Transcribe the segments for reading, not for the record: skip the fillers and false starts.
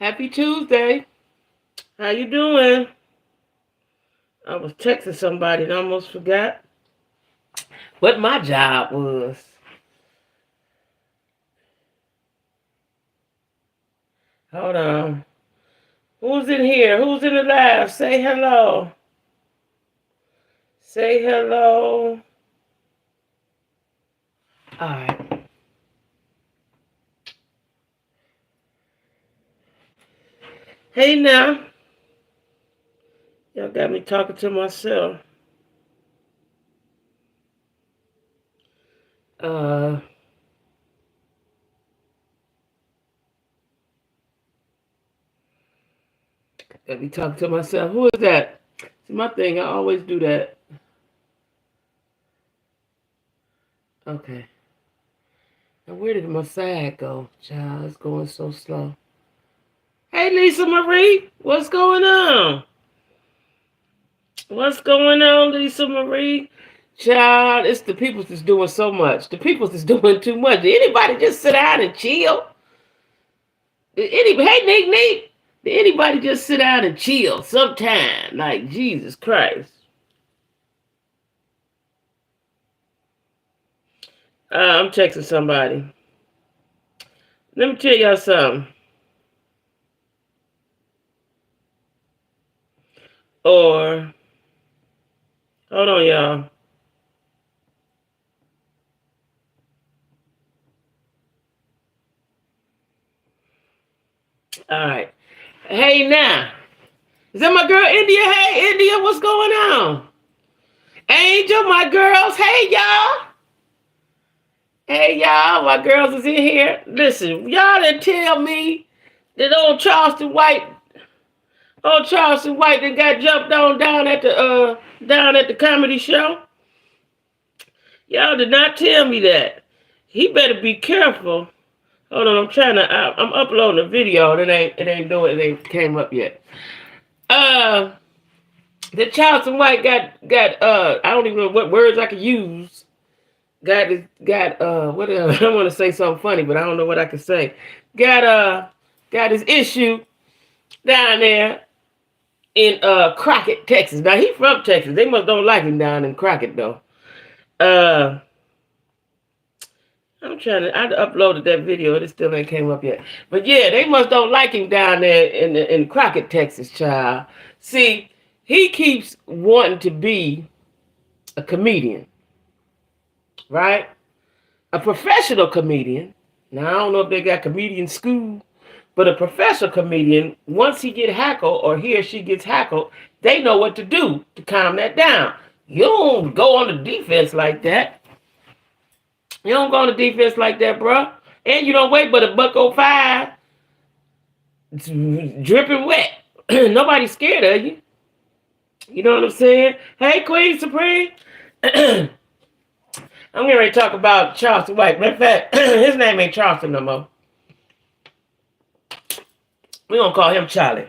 Happy Tuesday. How you doing? I was texting somebody and I almost forgot what my job was. Hold on. Who's in here? Who's in the live? Say hello. Say hello. All right. Hey now. Y'all got me talking to myself. Uh, got me talking to myself. Who is that? See, my thing, I always do that. Okay. Now, where did my side go? Child, it's going so slow. Hey, Lisa Marie. What's going on? What's going on, Lisa Marie? Child, it's the people that's doing so much. The people that's doing too much. Did anybody just sit down and chill? Hey, Nick, Nick. Did anybody just sit down and chill sometime? Like, Jesus Christ. I'm texting somebody. Let me tell y'all something. Or, hold on, y'all. All right. Hey, now. Is that my girl, India? Hey, India, what's going on? Angel, my girls. Hey, y'all. Hey, y'all. My girls is in here. Listen, y'all didn't tell me that old Charleston White that got jumped on down at the comedy show. Y'all did not tell me that. He better be careful. Hold on, I'm uploading a video. It ain't came up yet. The Charleston White got I don't even know what words I could use. What I don't want to say something funny, but I don't know what I can say. Got his issue down there in Crockett, Texas. Now he from Texas. They must don't like him down in Crockett though. Uh I uploaded that video. It still ain't came up yet. But yeah, they must don't like him down there in Crockett, Texas, child. See, he keeps wanting to be a comedian, right? A professional comedian. Now I don't know if they got comedian school, but a professional comedian, once he get hackled or he or she gets hackled, they know what to do to calm that down. You don't go on the defense like that. You don't go on the defense like that, bro. And you don't wait but a $1.05 dripping wet. Nobody's scared of you. You know what I'm saying? Hey, Queen Supreme. I'm getting ready to talk about Charleston White. Matter of fact, his name ain't Charleston no more. We're going to call him Charlie.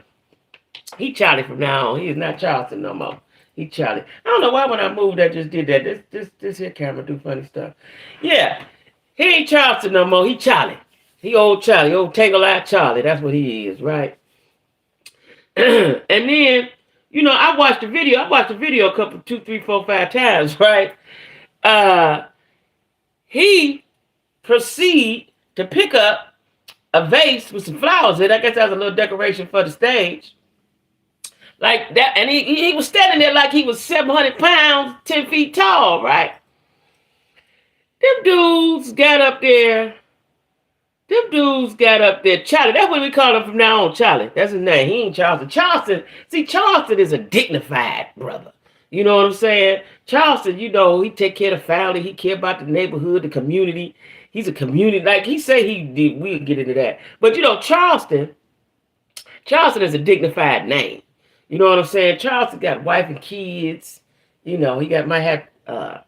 He Charlie from now on. He is not Charleston no more. He Charlie. I don't know why when I moved I just did that. This here camera do funny stuff. Yeah. He ain't Charleston no more. He Charlie. He old Charlie. Old tangle-eyed Charlie. That's what he is, right? And then, you know, I watched the video a couple, 2, 3, 4, 5 times, right? He proceeded to pick up a vase with some flowers in it. I guess that was a little decoration for the stage. Like that, and he was standing there like he was 700 pounds, 10 feet tall, right? Them dudes got up there. Charlie, that's what we call him from now on, Charlie. That's his name. He ain't Charleston. Charleston is a dignified brother. You know what I'm saying? Charleston, you know, he take care of the family. He care about the neighborhood, the community. He's a community. Like he say he did. We'll get into that. But, you know, Charleston is a dignified name. You know what I'm saying? Charleston got wife and kids. You know, might have a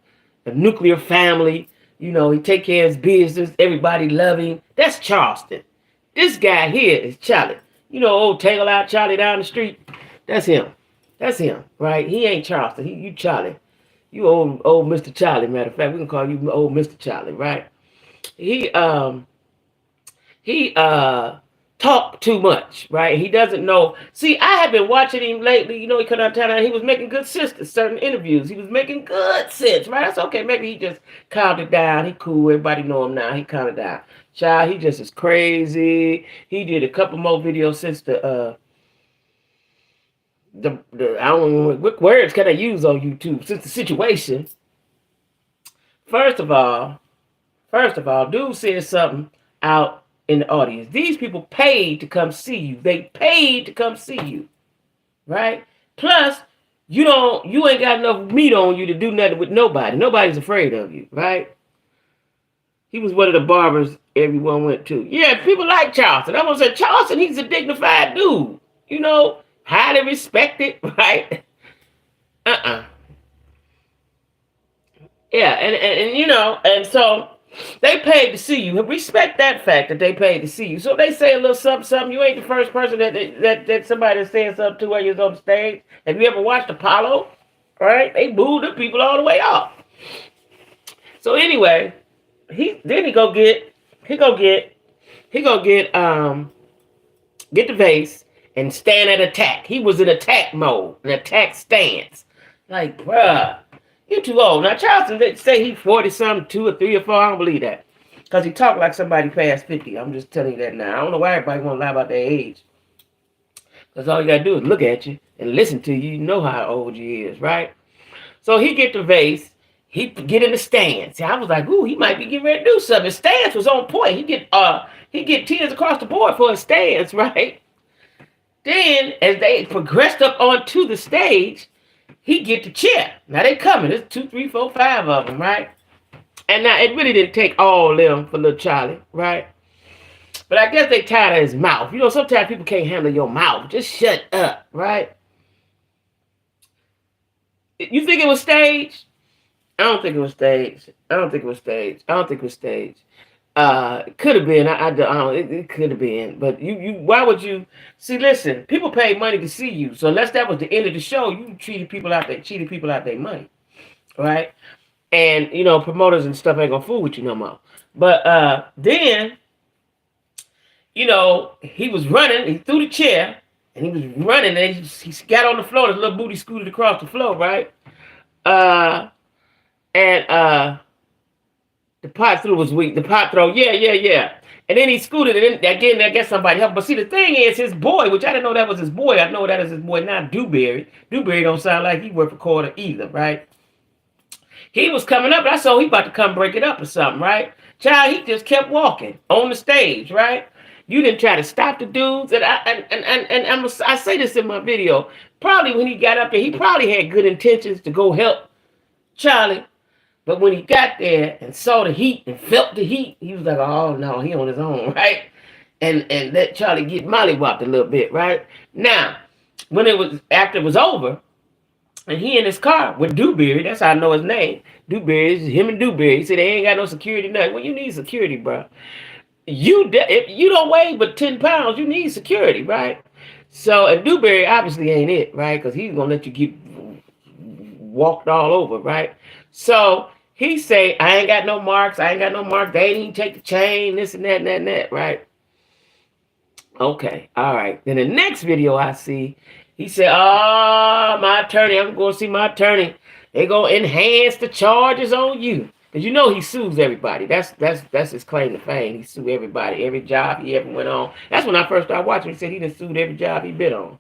nuclear family. You know, he take care of his business. Everybody love him. That's Charleston. This guy here is Charlie. You know, old tangle-eyed Charlie down the street. That's him. That's him, right? He ain't Charleston. You Charlie. You old Mr. Charlie, matter of fact. We can call you old Mr. Charlie, right? He talk too much, right? He doesn't know. See, I have been watching him lately. You know, he come out of town and he was making good sense in certain interviews. He was making good sense, right? That's okay. Maybe he just calmed it down. He cool. Everybody know him now. He calmed it down. Child, he just is crazy. He did a couple more videos since the I don't know what words can I use on YouTube since the situation. First of all, dude said something out in the audience. These people paid to come see you. They paid to come see you, right? Plus, you ain't got enough meat on you to do nothing with nobody. Nobody's afraid of you, right? He was one of the barbers everyone went to. Yeah, people like Charleston. I want to say Charleston, he's a dignified dude. You know, highly respected, right? Yeah, and you know, and so they paid to see you. Respect that fact that they paid to see you. So they say a little something. You ain't the first person that somebody said something to while you was on the stage. Have you ever watched Apollo? Right? They booed the people all the way off. So anyway, he go get the vase and stand at attack. He was in attack mode, an attack stance. Like, bruh, you're too old. Now, Charleston, they say he's 40-something, 2 or 3 or 4. I don't believe that. Because he talk like somebody past 50. I'm just telling you that now. I don't know why everybody want to lie about their age. Because all you got to do is look at you and listen to you. You know how old you is, right? So he get the vase. He get in the stance. I was like, ooh, he might be getting ready to do something. His stance was on point. He get tears across the board for his stance, right? Then, as they progressed up onto the stage, he get the chair. Now they coming. There's 2, 3, 4, 5 of them, right? And now it really didn't take all of them for little Charlie, right? But I guess they tired of his mouth. You know, sometimes people can't handle your mouth. Just shut up, right? You think it was staged? I don't think it was staged. It could have been. I don't. It could have been. But you. Why would you? See, listen. People pay money to see you. So unless that was the end of the show, you cheated people out their money, right? And you know, promoters and stuff ain't gonna fool with you no more. But then, you know, he was running. He threw the chair, and he was running. And he got on the floor. His little booty scooted across the floor, right? The pot throw was weak. The pot throw, yeah. And then he scooted it in. Again, I guess somebody helped. But see, the thing is, his boy, which I didn't know that was his boy. I know that is his boy now, Dewberry. Dewberry don't sound like he worked for Carter either, right? He was coming up, and I saw he about to come break it up or something, right? Child, he just kept walking on the stage, right? You didn't try to stop the dudes. And I say this in my video. Probably when he got up there, he probably had good intentions to go help Charlie. But when he got there and saw the heat and felt the heat, he was like, oh, no, he on his own, right? And let Charlie get mollywopped a little bit, right? Now, after it was over, and he in his car with Dewberry, that's how I know his name. Dewberry, is him and Dewberry. He said they ain't got no security, nothing. Well, you need security, bro. If you don't weigh but 10 pounds, you need security, right? So, and Dewberry obviously ain't it, right? Because he's going to let you get walked all over, right? So, he say, I ain't got no marks. They ain't even take the chain, this and that, right? Okay, all right. Then the next video I see, he said, oh, my attorney, I'm going to see my attorney. They're going to enhance the charges on you. Because you know he sues everybody. That's his claim to fame. He sued everybody, every job he ever went on. That's when I first started watching. He said he done sued every job he been on.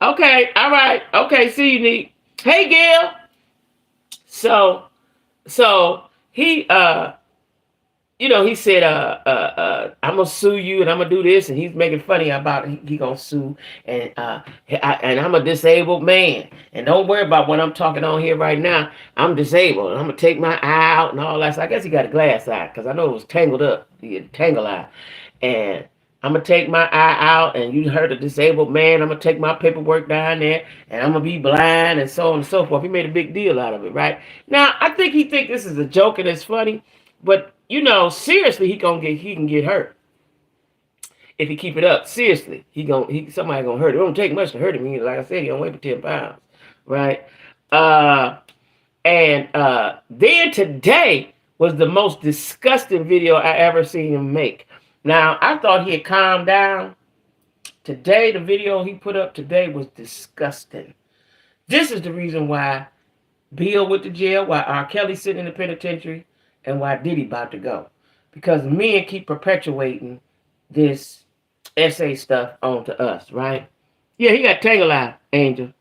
Okay, all right. Okay, see you, Neat. Hey, Gail. So he, you know, he said, I'm going to sue you and I'm going to do this. And he's making funny about it. He going to sue. And I'm a disabled man. And don't worry about what I'm talking on here right now. I'm disabled. I'm going to take my eye out and all that. So I guess he got a glass eye because I know it was tangled up. He had a tangle eye. And I'm going to take my eye out, and you heard a disabled man. I'm going to take my paperwork down there, and I'm going to be blind, and so on and so forth. He made a big deal out of it, right? Now, I think he think this is a joke and it's funny, but, you know, seriously, he can get hurt. If he keep it up, seriously, somebody going to hurt him. It don't take much to hurt him. Like I said, he don't weigh but 10 pounds, right? Then today, was the most disgusting video I ever seen him make. Now, I thought he had calmed down. Today, the video he put up today was disgusting. This is the reason why Bill went to jail, why R. Kelly sitting in the penitentiary, and why Diddy about to go. Because men keep perpetuating this SA stuff onto us, right? Yeah, he got tangle eye, Angel.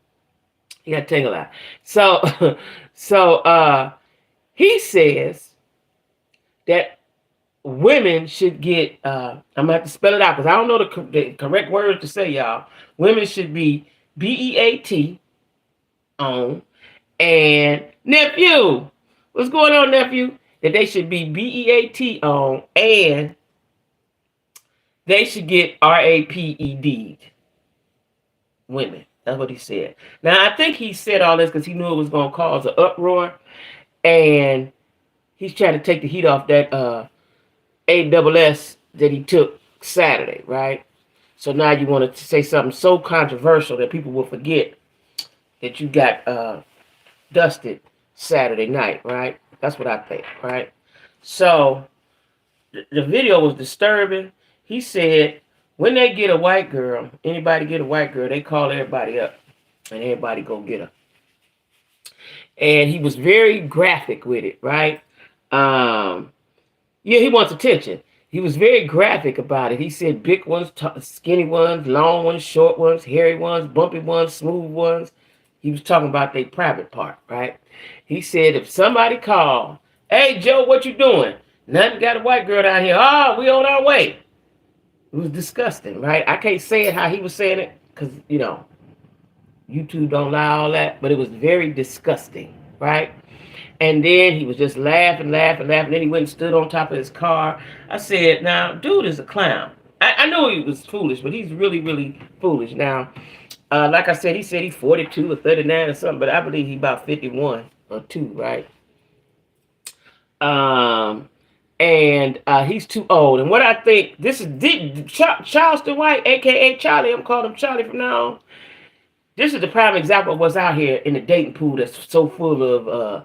He got tangle eye. So he says that women should get, I'm going to have to spell it out because I don't know the correct words to say, y'all. Women should be BEAT on. And nephew, what's going on, nephew? That they should be BEAT on, and they should get RAPED. Women. That's what he said. Now, I think he said all this because he knew it was going to cause an uproar, and he's trying to take the heat off that ASS that he took Saturday, right? So now you want to say something so controversial that people will forget that you got dusted Saturday night, right? That's what I think, right? So the video was disturbing. He said when they get a white girl, anybody get a white girl, they call everybody up and everybody go get her. And he was very graphic with it, right? Yeah, he wants attention. He was very graphic about it. He said big ones, skinny ones, long ones, short ones, hairy ones, bumpy ones, smooth ones. He was talking about their private part, right? He said if somebody called, hey, Joe, what you doing? Nothing, got a white girl down here. Oh, we on our way. It was disgusting, right? I can't say it how he was saying it because, you know, YouTube don't allow all that, but it was very disgusting, right? And then he was just laughing. Then he went and stood on top of his car. I said, now, dude is a clown. I know he was foolish, but he's really, really foolish. Now, like I said, he said he's 42 or 39 or something, but I believe he's about 51 or 2, right? And he's too old. And what I think, this is Charleston White, a.k.a. Charlie. I'm calling him Charlie from now on. This is the prime example of what's out here in the dating pool that's so full of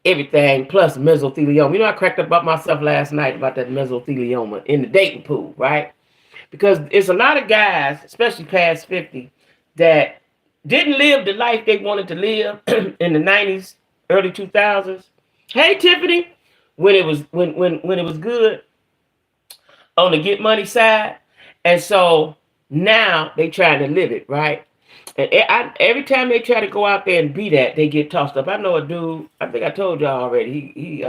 everything plus mesothelioma. You know, I cracked up about myself last night about that mesothelioma in the dating pool, right? Because it's a lot of guys, especially past 50, that didn't live the life they wanted to live in the 90s, early 2000s. Hey, Tiffany, when it was good on the get money side, and so now they trying to live it, right? And every time they try to go out there and be that, they get tossed up. I know a dude, I think I told y'all already, he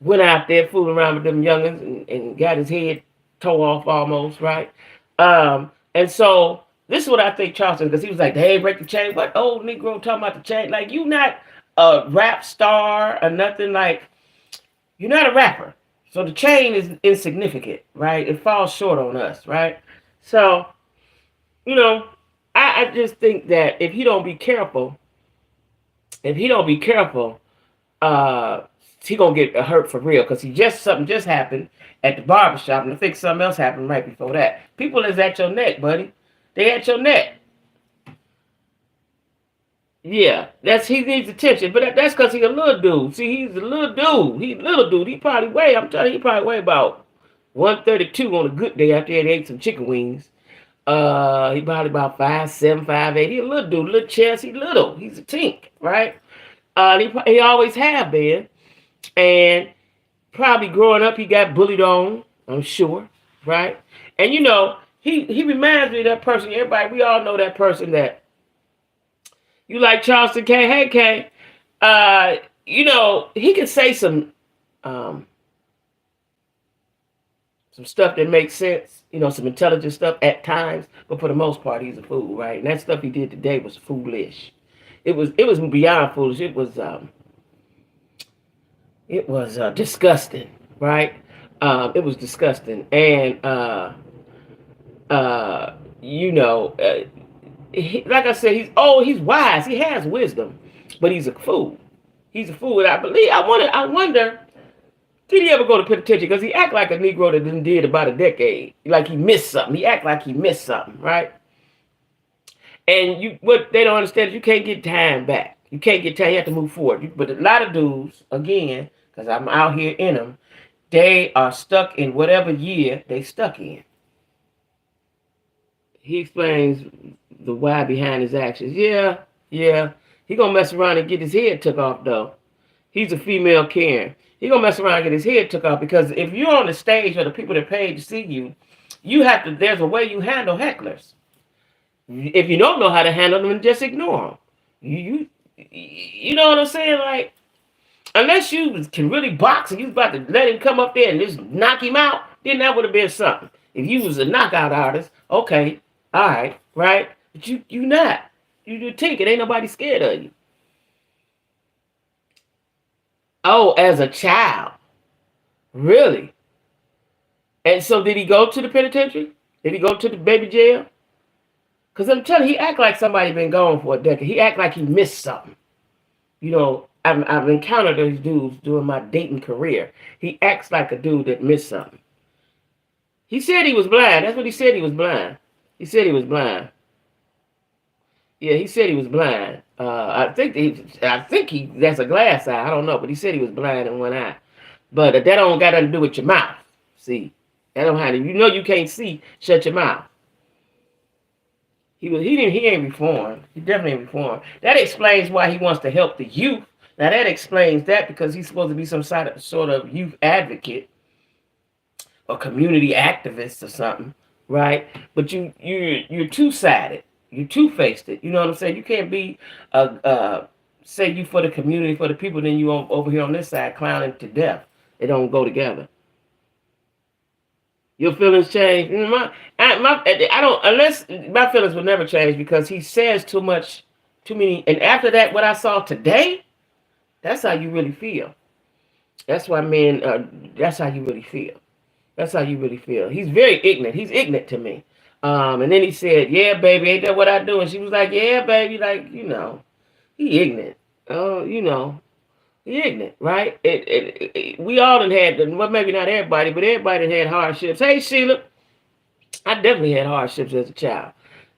went out there fooling around with them youngins and got his head tore off almost, right? And so this is what I think Charleston, because he was like, hey, break the chain. What old Negro talking about the chain? Like, you not a rap star or nothing. Like, you're not a rapper. So the chain is insignificant, right? It falls short on us, right? So, you know, I just think that if he don't be careful, he gonna get hurt for real, because something just happened at the barbershop, and I think something else happened right before that. People is at your neck, buddy. They at your neck. Yeah, he needs attention, but that's because he's a little dude. See, he's a little dude. He's a little dude. He probably weigh about 132 on a good day after he ate some chicken wings. He probably about 5'7", 5'8". He a little dude, little chest. He little. He's a tink, right? He always have been, and probably growing up he got bullied on. I'm sure, right? And you know, he reminds me of that person. Everybody, we all know that person that you like, Charleston K. Hey K. You know, he can say some stuff that makes sense, you know, some intelligent stuff at times, but for the most part, he's a fool, right? And that stuff he did today was foolish. It was beyond foolish. It was disgusting, right? It was disgusting, and you know, like I said, he's old, he's wise, he has wisdom, but he's a fool. He's a fool, and I wonder. Did he ever go to penitentiary? Because he act like a Negro that did about a decade. Like he missed something. He act like he missed something, right? And what they don't understand is you can't get time back. You can't get time. You have to move forward. But a lot of dudes, again, because I'm out here in them. They are stuck in whatever year they stuck in. He explains the why behind his actions. Yeah, yeah. He gonna mess around and get his head took off though. He's a female Karen. He gonna mess around and get his head took off because if you're on the stage or the people that paid to see you, you have to. There's a way you handle hecklers. If you don't know how to handle them, just ignore them. You know what I'm saying? Like, unless you can really box and you about to let him come up there and just knock him out, then that would have been something. If you was a knockout artist, okay, all right, right? But you not. You think it ain't nobody scared of you. Oh, as a child, really? And so did he go to the penitentiary? Did he go to the baby jail? Because I'm telling you, he act like somebody been gone for a decade. He act like he missed something. You know, I've encountered those dudes during my dating career. He acts like a dude that missed something. He said he was blind. That's what he said, he was blind. He said he was blind. Yeah, he said he was blind. I think he that's a glass eye. I don't know, but he said he was blind in one eye. But that don't got nothing to do with your mouth. See, that don't have to. You know you can't see. Shut your mouth. He ain't reformed. He definitely ain't reformed. That explains why he wants to help the youth. Now that explains that because he's supposed to be some sort of youth advocate or community activist or something, right? But you're two-sided. You two-faced it. You know what I'm saying? You can't be say you for the community, for the people, then you over here on this side clowning to death. They don't go together. Your feelings change. I don't, unless my feelings will never change because he says too many. And after that, what I saw today, that's how you really feel. That's why men, that's how you really feel. That's how you really feel. He's very ignorant. He's ignorant to me. And then he said, yeah, baby, ain't that what I do? And she was like, yeah, baby, like, you know, he ignorant. Oh, you know. Ignorant, right? We all done had, well, maybe not everybody, but everybody done had hardships. Hey, Sheila, I definitely had hardships as a child.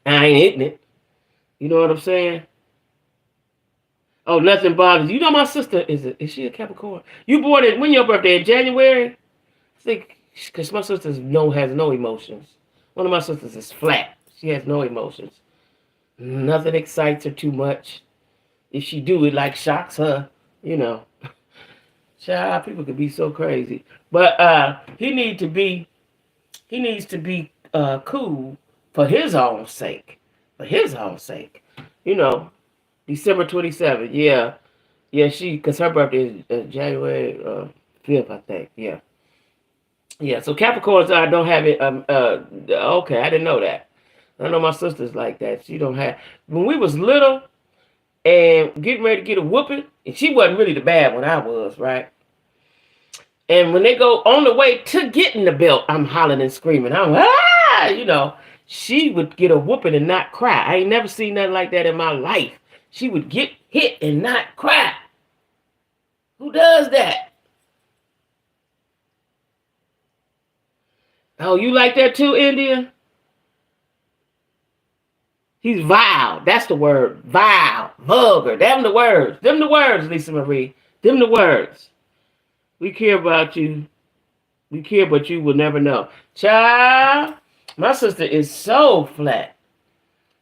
I ain't ignorant. You know what I'm saying? Oh, nothing bothers you. You know my sister, is she a Capricorn? You born in, when your birthday, in January? I think, because my sister has no emotions. One of my sisters is flat. She has no emotions. Nothing excites her too much. If she do, it like shocks her. You know, child, people could be so crazy. But he needs to be cool for his own sake. For his own sake. You know, December 27th. Yeah. Yeah, because her birthday is January 5th, I think. Yeah. Yeah, so Capricorns don't have it. Okay, I didn't know that. I know my sister's like that. She don't have. When we was little, and getting ready to get a whooping, and she wasn't really the bad one, I was, right? And when they go on the way to getting the belt, I'm hollering and screaming. I'm you know, she would get a whooping and not cry. I ain't never seen nothing like that in my life. She would get hit and not cry. Who does that? Oh, you like that too, India? He's vile. That's the word. Vile. Vulgar. Them the words. Them the words, Lisa Marie. Them the words. We care about you. We care, but you will never know. Child, my sister is so flat.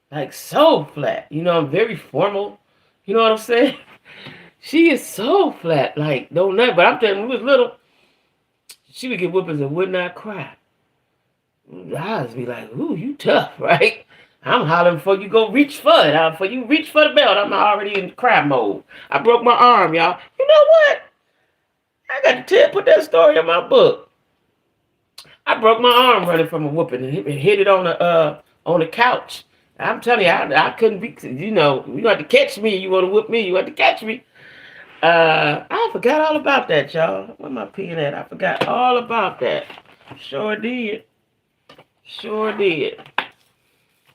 Like, so flat. You know, I'm very formal. You know what I'm saying? She is so flat. Like, don't know. But I'm telling you, when we was little, she would get whoopings and would not cry. I'd be like, ooh, you tough, right? I'm hollering before you go reach for it. Before you reach for the belt, I'm already in cry mode. I broke my arm, y'all. You know what? I got to put that story in my book. I broke my arm running from a whooping and hit it on the couch. I'm telling you, I couldn't be, you know, you got to catch me. You want to whoop me, you got to catch me. I forgot all about that, y'all. Where my pen at? I forgot all about that. Sure did. Sure did.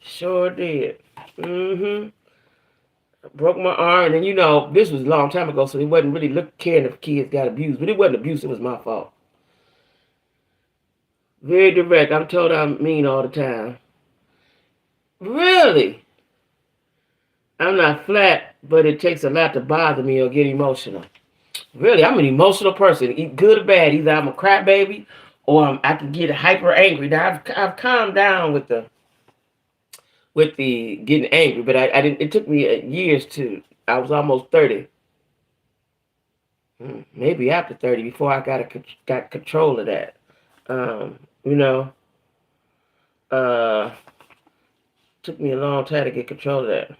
Sure did. I broke my arm, and you know, this was a long time ago, so they wasn't really caring if kids got abused. But it wasn't abuse, it was my fault. Very direct. I'm told I'm mean all the time. Really? I'm not flat, but it takes a lot to bother me or get emotional. Really, I'm an emotional person, good or bad. Either I'm a crybaby or I can get hyper angry. Now I've calmed down with the getting angry, but I didn't. It took me years to. I was almost 30, maybe after 30, before I got control of that. You know, uh, took me a long time to get control of that.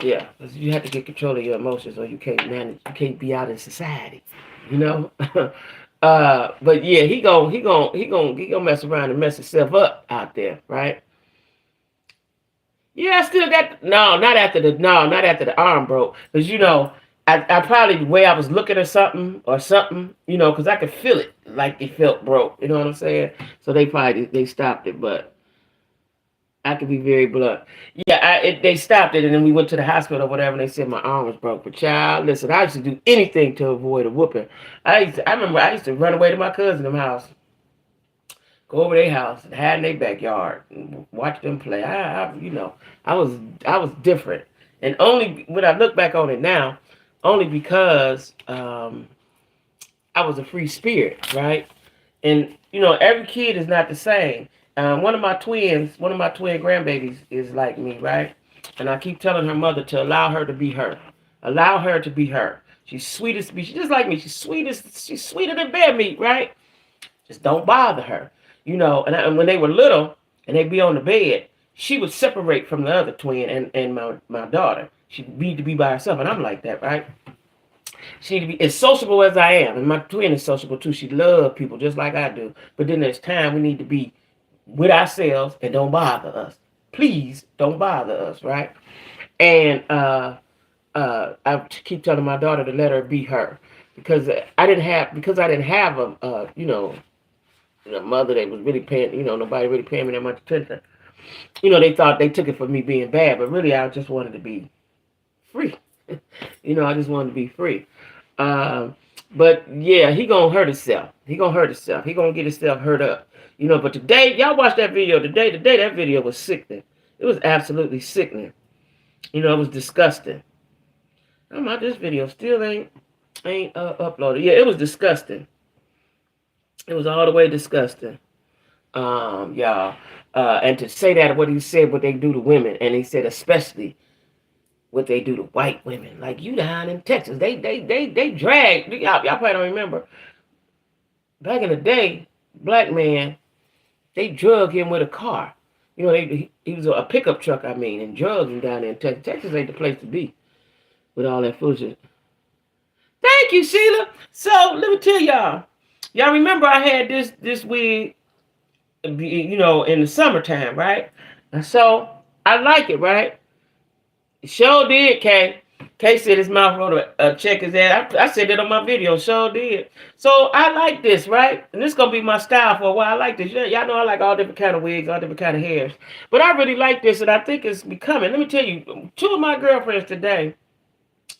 Yeah, 'cause you have to get control of your emotions, or you can't manage. You can't be out in society. You know. But yeah, he gon' mess around and mess himself up out there, right? Yeah, I still got not after the arm broke, because I probably the way I was looking at something, because I could feel it like it felt broke. You know what I'm saying? So they stopped it, but I could be very blunt. Yeah, they stopped it, and then we went to the hospital or whatever, and they said my arm was broke. But child, listen, I used to do anything to avoid a whooping. I remember I used to run away to my cousin's house, go over their house and hide in their backyard and watch them play. I was I was different, and only when I look back on it now, only because I was a free spirit, right? And every kid is not the same. One of my twin grandbabies is like me, right? And I keep telling her mother to allow her to be her, allow her to be her. She's sweet as she's just like me. She's sweeter than bear meat, right? Just don't bother her, And when they were little and they'd be on the bed, she would separate from the other twin and my daughter. She'd need to be by herself, and I'm like that, right? She need to be as sociable as I am, and my twin is sociable too. She loves people just like I do. But then there's time we need to be with ourselves and don't bother us. Please don't bother us, right? And I keep telling my daughter to let her be her, because I didn't have a mother that was really paying, nobody really paying me that much attention. They thought they took it for me being bad, but really I just wanted to be free. I just wanted to be free. Um, but yeah, he gonna hurt himself. He gonna hurt himself. He gonna get himself hurt up. But today, y'all watch that video today that video was sickening. It was absolutely sickening. It was disgusting. I'm out this video still ain't uploaded. Yeah, it was disgusting. It was all the way disgusting. Y'all. And to say that what he said, what they do to women, and he said especially what they do to white women, like you down in Texas, they drag y'all probably don't remember. Back in the day, black man, they drug him with a car. He was a pickup truck, and drugged him down there in Texas. Texas ain't the place to be with all that foolishness. Thank you, Sheila. So let me tell y'all. Y'all remember I had this wig, in the summertime, right? And so I like it, right? It sure did, Kay. Kay said his mouth wrote a check his ass. I said that on my video, sure did. So I like this, right? And this is gonna be my style for a while. I like this. Y'all know I like all different kind of wigs, all different kind of hairs. But I really like this, and I think it's becoming. Let me tell you, two of my girlfriends today.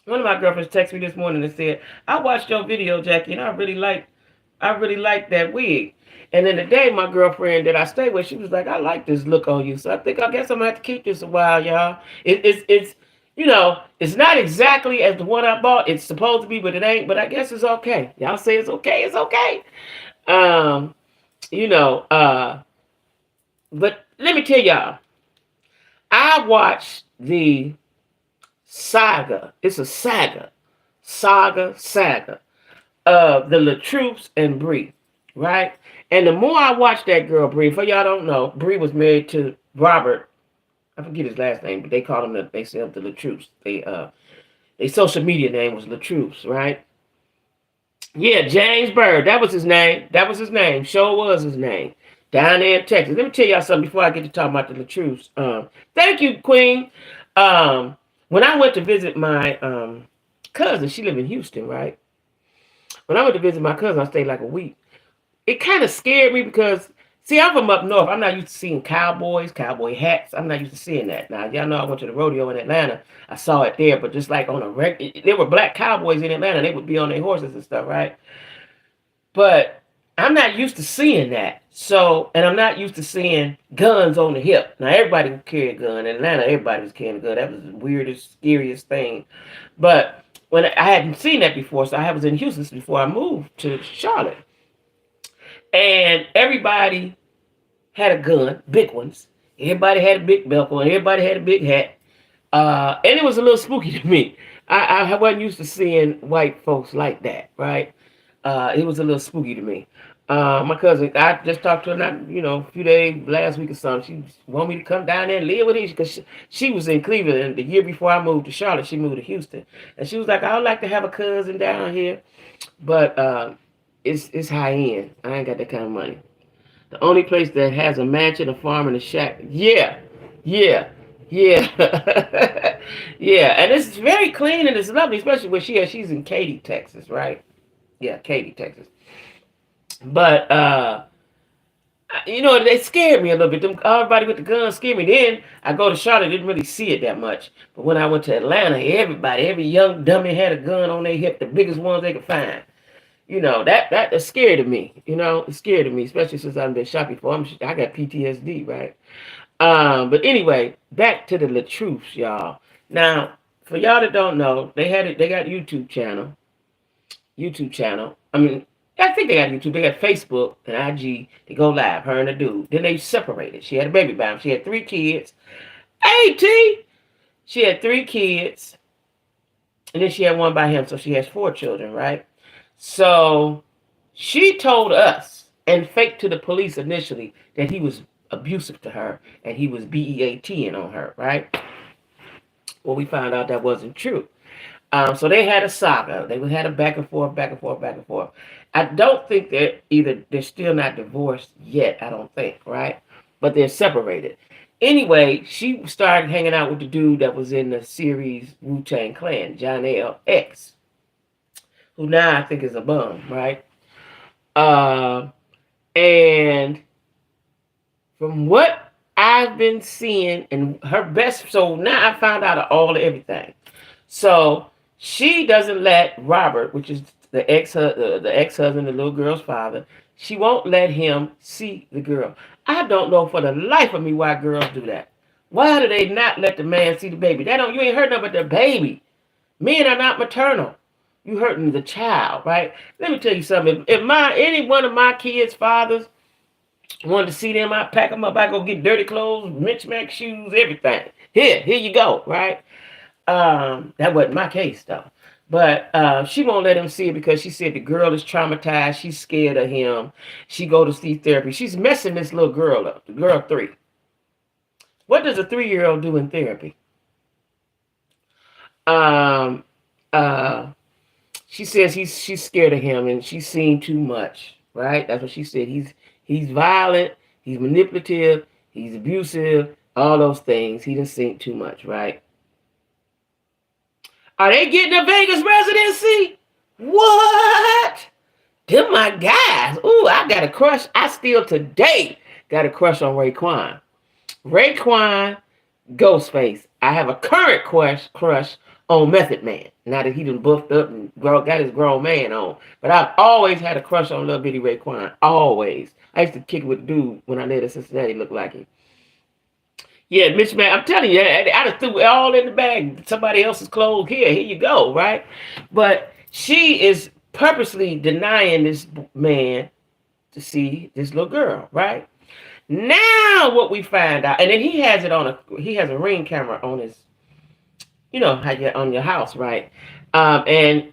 One of my girlfriends texted me this morning and said, "I watched your video, Jackie, and I really like that wig." And then the day my girlfriend that I stay with, she was like, "I like this look on you." So I guess I'm gonna have to keep this a while, y'all. It's not exactly as the one I bought. It's supposed to be, but it ain't. But I guess it's okay. Y'all say it's okay. It's okay. Um, you know. But let me tell y'all, I watched the saga. It's a saga of the LaTruths and Bree, right? And the more I watch that girl, Bree, for y'all don't know, Bree was married to Robert. I forget his last name, but they called him they said the LaTruths. They social media name was LaTruths, right? Yeah, James Bird. That was his name. Sure was his name. Down there in Texas. Let me tell y'all something before I get to talk about the LaTruths. Thank you, Queen. When I went to visit my cousin, she lived in Houston, right? When I went to visit my cousin, I stayed like a week. It kind of scared me because, see, I'm from up north. I'm not used to seeing cowboy hats. I'm not used to seeing that. Now, y'all know I went to the rodeo in Atlanta. I saw it there, but just like on there were black cowboys in Atlanta. They would be on their horses and stuff, right? But I'm not used to seeing that. So, and I'm not used to seeing guns on the hip. Now, everybody would carry a gun. In Atlanta, everybody was carrying a gun. That was the weirdest, scariest thing. But when I hadn't seen that before, so I was in Houston before I moved to Charlotte, and everybody had a gun, big ones. Everybody had a big belt on. Everybody had a big hat. And it was a little spooky to me. I wasn't used to seeing white folks like that, right? It was a little spooky to me. My cousin, I just talked to her, not, a few days last week or something. She wanted me to come down there and live with her because she was in Cleveland. And the year before I moved to Charlotte, she moved to Houston. And she was like, I would like to have a cousin down here, but it's high end. I ain't got that kind of money. The only place that has a mansion, a farm, and a shack. Yeah, yeah, yeah, yeah. And it's very clean and it's lovely, especially where she's in Katy, Texas, right? Yeah, Katy, Texas. But they scared me a little bit. Everybody with the guns scared me. Then I go to Charlotte, didn't really see it that much. But when I went to Atlanta, every young dummy had a gun on their hip, the biggest ones they could find. That scared me. It scared me, especially since I've been shot before. I got PTSD, right? But anyway, back to the truths, y'all. Now, for y'all that don't know, they got YouTube channel. I mean, I think they got YouTube. They got Facebook and IG. They go live, her and the dude. Then they separated. She had a baby by him. She had 3 kids. Hey, she had 3 kids. And then she had 1 by him, so she has 4 children, right? So she told us and faked to the police initially that he was abusive to her and he was BEATing on her, right? Well, we found out that wasn't true. So they had a saga. They had a back and forth, back and forth, back and forth. I don't think they're still not divorced yet, I don't think, right? But they're separated. Anyway, she started hanging out with the dude that was in the series Wu-Tang Clan, Johnell X, who now I think is a bum, right? And from what I've been seeing, and her best, so now I found out everything. So she doesn't let Robert, which is the ex-husband, the little girl's father, she won't let him see the girl. I don't know for the life of me why girls do that. Why do they not let the man see the baby? You ain't heard nothing but the baby. Men are not maternal. You hurting the child, right? Let me tell you something. If any one of my kids' fathers wanted to see them, I pack them up. I go get dirty clothes, mismatched shoes, everything. Here you go, right? That wasn't my case though. But she won't let him see it because she said the girl is traumatized. She's scared of him. She go to see therapy. She's messing this little girl up. The girl 3. What does a 3-year-old do in therapy? She says she's scared of him and she's seen too much, right? That's what she said. He's violent, he's manipulative, he's abusive, all those things. He done seen too much, right? Are they getting a Vegas residency? What? Them my guys. Ooh, I got a crush. I still today got a crush on Raekwon. Raekwon, Ghostface. I have a current crush on Method Man. Now that he done buffed up and got his grown man on. But I've always had a crush on little bitty Raekwon. Always. I used to kick it with the dude when I lived in Cincinnati, looked like him. Yeah, Mitch, man, I'm telling you, I just threw it all in the bag. Somebody else's clothes. Here you go, right? But she is purposely denying this man to see this little girl, right? Now what we find out, and then he has a Ring camera on his, how you're on your house, right? And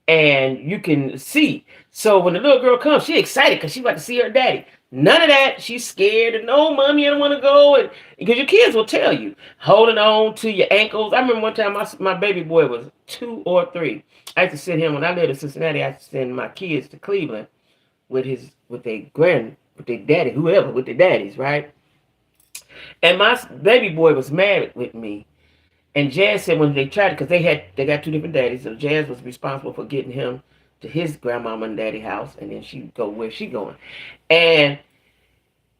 you can see. So when the little girl comes, she excited because she about to see her daddy. None of that. She's scared and no, mommy, I don't want to go. And because your kids will tell you, holding on to your ankles. I remember one time my baby boy was 2 or 3. I used to send him when I lived in Cincinnati. I used to send my kids to Cleveland with their daddy, whoever, with their daddies, right? And my baby boy was mad with me. And Jazz said when they tried it, because they got 2 different daddies, so Jazz was responsible for getting him to his grandmama and daddy house, and then she go where she going. And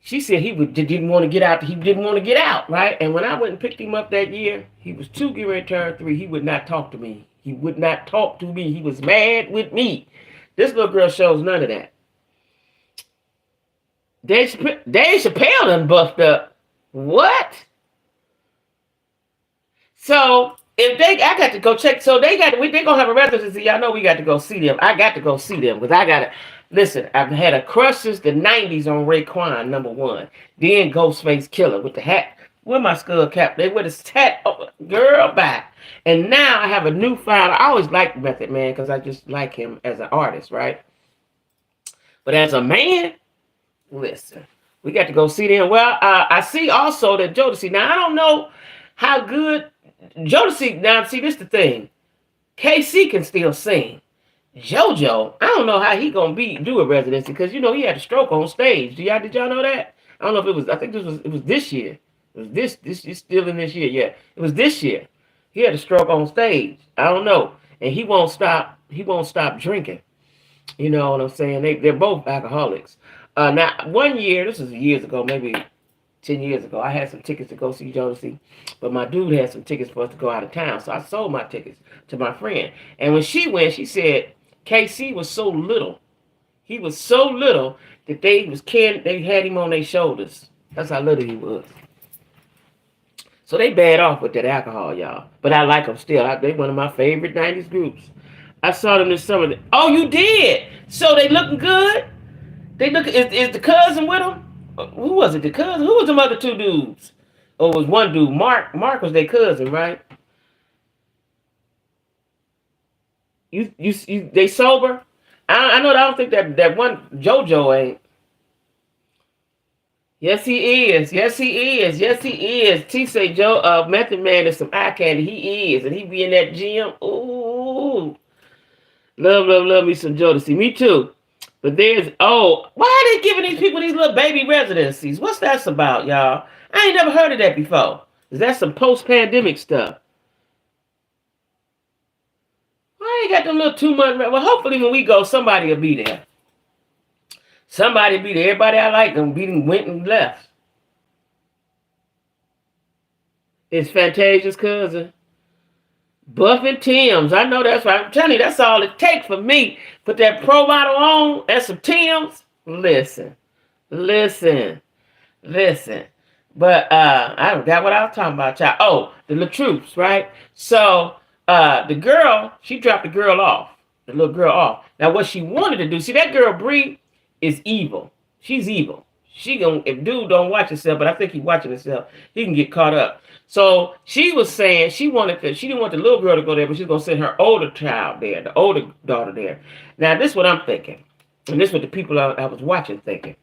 she said he didn't want to get out. He didn't want to get out, right? And when I went and picked him up that year, he was 2, getting ready to turn 3. He would not talk to me. He would not talk to me. He was mad with me. This little girl shows none of that. Dave Chappelle done buffed up. What? So if they, I got to go check. So they gonna have a residency. Y'all know we got to go see them. I got to go see them because I gotta listen. I've had a crush since the '90s on Raekwon, number one. Then Ghostface Killer with the hat. Where my skull cap? They with his hat, girl, back. And now I have a newfound. I always liked Method Man because I just like him as an artist, right? But as a man, listen, we got to go see them. Well, I see also that Jodeci. Now I don't know how good. Jodeci, now see this the thing. KC can still sing. JoJo, I don't know how he gonna do a residency because you know he had a stroke on stage. Did y'all know that? I don't know if it was. I think it was this year. It was this is still in this year. Yeah, it was this year. He had a stroke on stage. I don't know, and he won't stop. He won't stop drinking. You know what I'm saying? They're both alcoholics. Now one year, this was years ago, maybe 10 years ago, I had some tickets to go see Jodeci, but my dude had some tickets for us to go out of town. So I sold my tickets to my friend. And when she went, she said KC was so little. He was so little that they had him on their shoulders. That's how little he was. So they bad off with that alcohol, y'all. But I like them still. They one of my favorite 90s groups. I saw them this summer. Oh, you did? So they looking good? They look. Is the cousin with them? Who was it? The cousin? Who was them other two dudes? Or was one dude? Mark was their cousin, right? They sober? I know. I don't think that one JoJo ain't. Yes, he is. Yes, he is. Yes, he is. T say Method Man is some eye candy. He is, and he be in that gym. Ooh, love me some Jodeci. Me too. But why are they giving these people these little baby residencies? What's that about, y'all? I ain't never heard of that before. Is that some post-pandemic stuff? Why ain't got them little 2 month? Well, hopefully when we go, somebody will be there. Somebody be there. Everybody I like them went and left. It's Fantasia's cousin. Buff and Tim's. I know that's right. I'm telling you, that's all it takes for me. Put that Pro Model on and some Tim's. Listen. But I forgot what I was talking about, y'all. Oh, the LaTroops, right? So the girl, she dropped the girl off. The little girl off. Now what she wanted to do, see that girl Bree is evil. She's evil. If dude don't watch himself, but I think he's watching himself, he can get caught up. So she was saying she didn't want the little girl to go there, but she's gonna send her older child there, the older daughter there. Now this is what I'm thinking, and this is what the people I was watching thinking.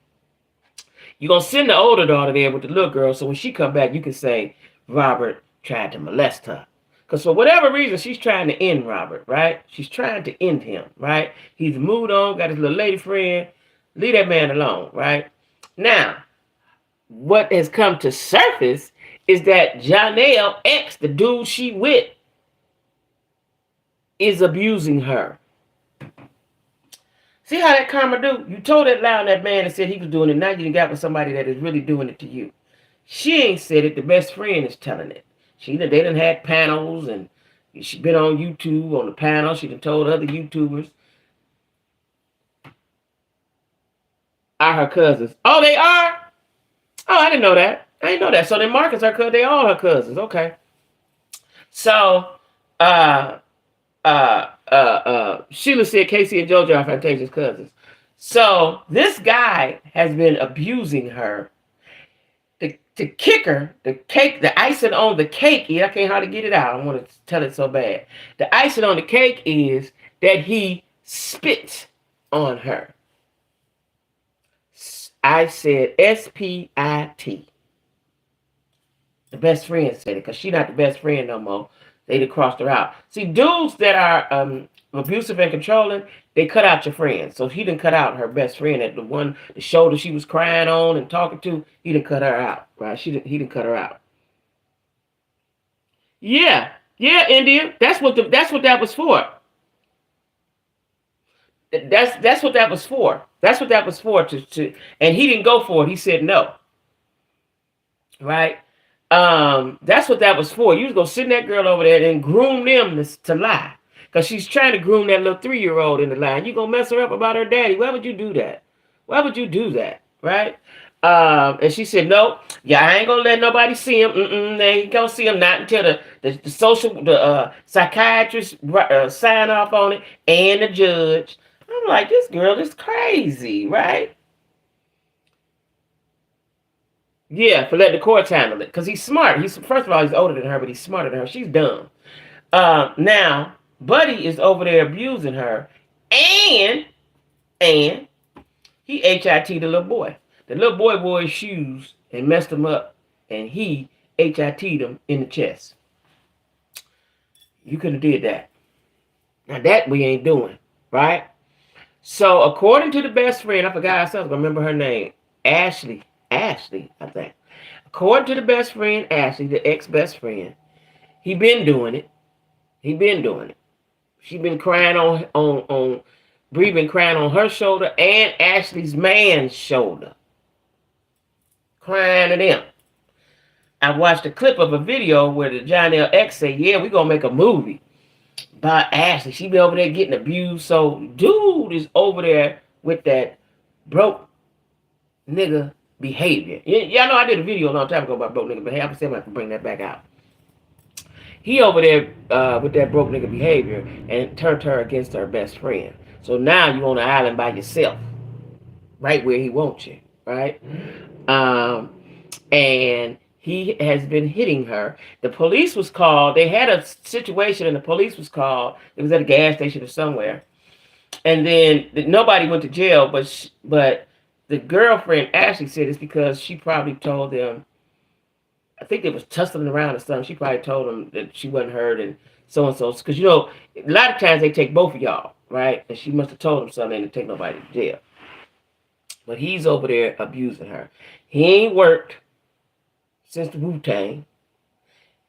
You're gonna send the older daughter there with the little girl, so when she come back, you can say Robert tried to molest her. Because for whatever reason, she's trying to end Robert, right? She's trying to end him, right? He's moved on, got his little lady friend. Leave that man alone, right? Now, what has come to surface is that Johnell X, the dude she with, is abusing her. See how that karma do? You told that lie on that man and said he was doing it. Now you got with somebody that is really doing it to you. She ain't said it. The best friend is telling it. They done had panels and she been on YouTube on the panel. She done told other YouTubers. Are her cousins. Oh, they are? Oh, I didn't know that. I didn't know that. So then Marcus her cousin. They all her cousins. Okay. So Sheila said Casey and JoJo are Fantasia's cousins. So this guy has been abusing her. The kicker, the cake, the icing on the cake is, I can't hardly get it out. I want to tell it so bad. The icing on the cake is that he spits on her. I said S-P-I-T. The best friend said it because she's not the best friend no more. They done crossed her out. See, dudes that are abusive and controlling, they cut out your friends. So he done cut out her best friend at the shoulder she was crying on and talking to. He done cut her out, right? He done cut her out. Yeah, India. That's what that was for. That's what that was for. That's what that was for. And he didn't go for it. He said no. Right? That's what that was for. You was gonna send that girl over there and groom them to lie. Because she's trying to groom that little 3-year-old in the lie. And you gonna mess her up about her daddy. Why would you do that? Why would you do that? Right? And she said, no, yeah, I ain't gonna let nobody see him. They ain't gonna see him not until the psychiatrist sign off on it and the judge. I'm like, this girl is crazy, right? Yeah, for letting the courts handle it. Because he's smart. He's first of all, he's older than her, but he's smarter than her. She's dumb. Now, Buddy is over there abusing her. And he HIT the little boy. The little boy wore his shoes and messed him up. And he HIT'd him in the chest. You could have did that. Now that we ain't doing, right? So according to the best friend, I forgot I was gonna remember her name. Ashley, I think. According to the best friend, Ashley, the ex-best friend, he been doing it. She been crying on Bree been crying on her shoulder and Ashley's man's shoulder. Crying to them. I watched a clip of a video where the Johnell ex said, yeah, we gonna make a movie by Ashley. She be over there getting abused. So dude is over there with that broke nigga behavior. Y'all know I did a video a long time ago about broke nigga behavior. I'm going to bring that back out. He over there with that broke nigga behavior and turned her against her best friend. So now you on the island by yourself, right where he wants you, right? And he has been hitting her. The police was called. They had a situation and the police was called. It was at a gas station or somewhere. And then nobody went to jail, but the girlfriend Ashley said it's because she probably told them, I think they was tussling around or something. She probably told them that she wasn't hurt and so. Because, you know, a lot of times they take both of y'all, right? And she must have told them something and take nobody to jail. But he's over there abusing her. He ain't worked since the Wu-Tang.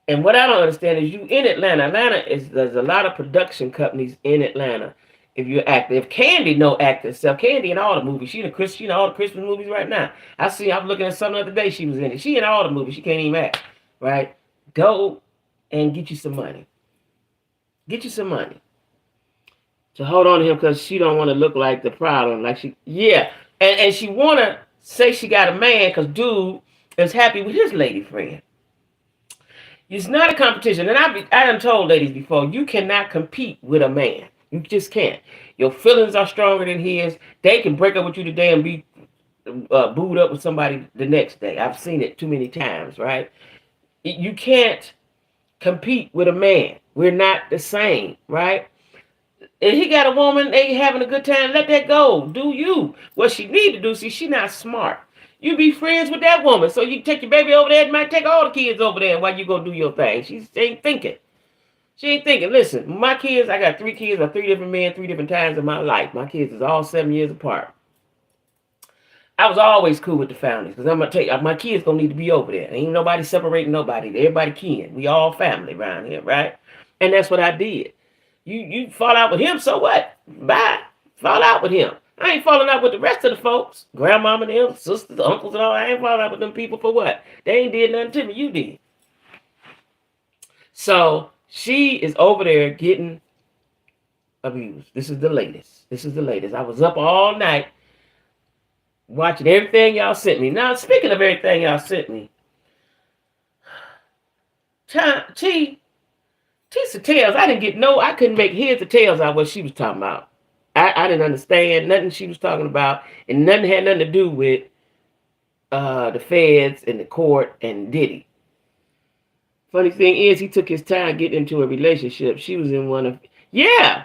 And what I don't understand is you in Atlanta. There's a lot of production companies in Atlanta. If you're active, if Candy no actor herself, Candy in all the movies. She in all the Christmas movies right now. I was looking at something the other day. She was in it. She in all the movies. She can't even act, right? Go and get you some money. Get you some money. To hold on to him because she don't want to look like the problem. Like and she want to say she got a man because dude is happy with his lady friend. It's not a competition. And I done told ladies before, you cannot compete with a man. You just can't. Your feelings are stronger than his. They can break up with you today and be booed up with somebody the next day. I've seen it too many times, right? You can't compete with a man. We're not the same, right? If he got a woman, they having a good time, let that go. Do you. What she need to do, see, she not smart. You be friends with that woman. So you take your baby over there, and might take all the kids over there while you go do your thing. She ain't thinking. She ain't thinking, listen, my kids, I got 3 kids by 3 different men, 3 different times in my life. My kids is all 7 years apart. I was always cool with the families because I'm going to tell you, my kids going to need to be over there. Ain't nobody separating nobody. Everybody kin. We all family around here, right? And that's what I did. You fall out with him, so what? Bye. Fall out with him. I ain't falling out with the rest of the folks. Grandmama and them, sisters, uncles and all. I ain't falling out with them people for what? They ain't did nothing to me. You did. So she is over there getting abused. This is the latest. I was up all night watching everything y'all sent me. Now, speaking of everything y'all sent me, Tisa Tales, I couldn't make heads or tails out what she was talking about. I didn't understand nothing she was talking about, and nothing had nothing to do with the feds and the court and Diddy. Funny thing is, he took his time getting into a relationship. She was in one of, yeah.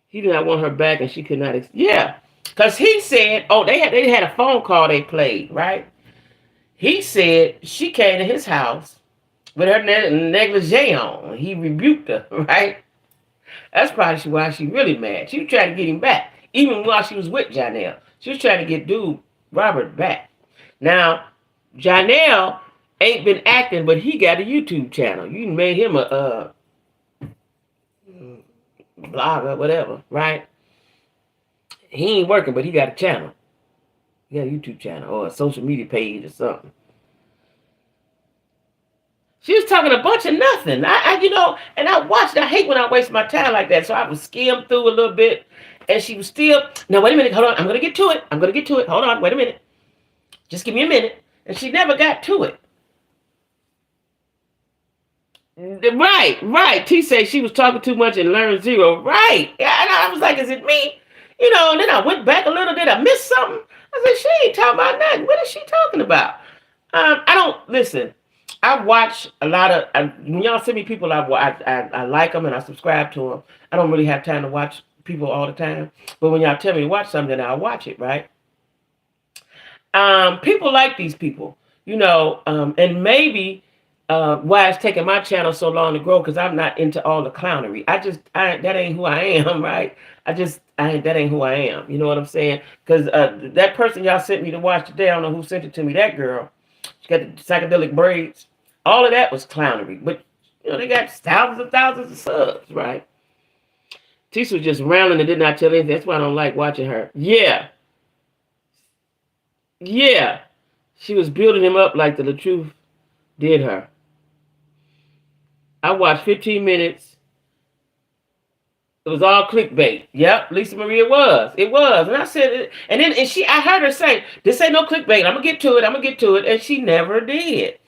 He did not want her back, and she could not, yeah. Because he said, they had a phone call they played, right? He said she came to his house with her negligee on. He rebuked her, right? That's probably why she really mad. She was trying to get him back, even while she was with Johnell. She was trying to get dude Robert back. Now, Johnell ain't been acting, but he got a YouTube channel. You made him a blogger, whatever, right? He ain't working, but he got a channel. He got a YouTube channel or a social media page or something. She was talking a bunch of nothing. And I watched. I hate when I waste my time like that. So I would skim through a little bit, and she was still. Now wait a minute. Hold on. I'm gonna get to it. Hold on. Wait a minute. Just give me a minute. And she never got to it. Right. T said she was talking too much and learned zero. Right. Yeah, and I was like, is it me? And then I went back a little. Did I miss something? I said, she ain't talking about nothing. What is she talking about? I don't listen. I watch a lot of when y'all send me people. I like them and I subscribe to them. I don't really have time to watch people all the time, but when y'all tell me to watch something, I'll watch it. Right? People like these people, and maybe why it's taking my channel so long to grow because I'm not into all the clownery. That ain't who I am, right? That ain't who I am. You know what I'm saying? Because that person y'all sent me to watch today, I don't know who sent it to me. That girl, she got the psychedelic braids. All of that was clownery, but they got thousands and thousands of subs, right? Tisa was just rambling and did not tell anything. That's why I don't like watching her. Yeah. She was building him up like the truth did her. I watched 15 minutes. It was all clickbait. Yep, Lisa Marie, it was. And I said, I heard her say, this ain't no clickbait. I'm going to get to it. And she never did.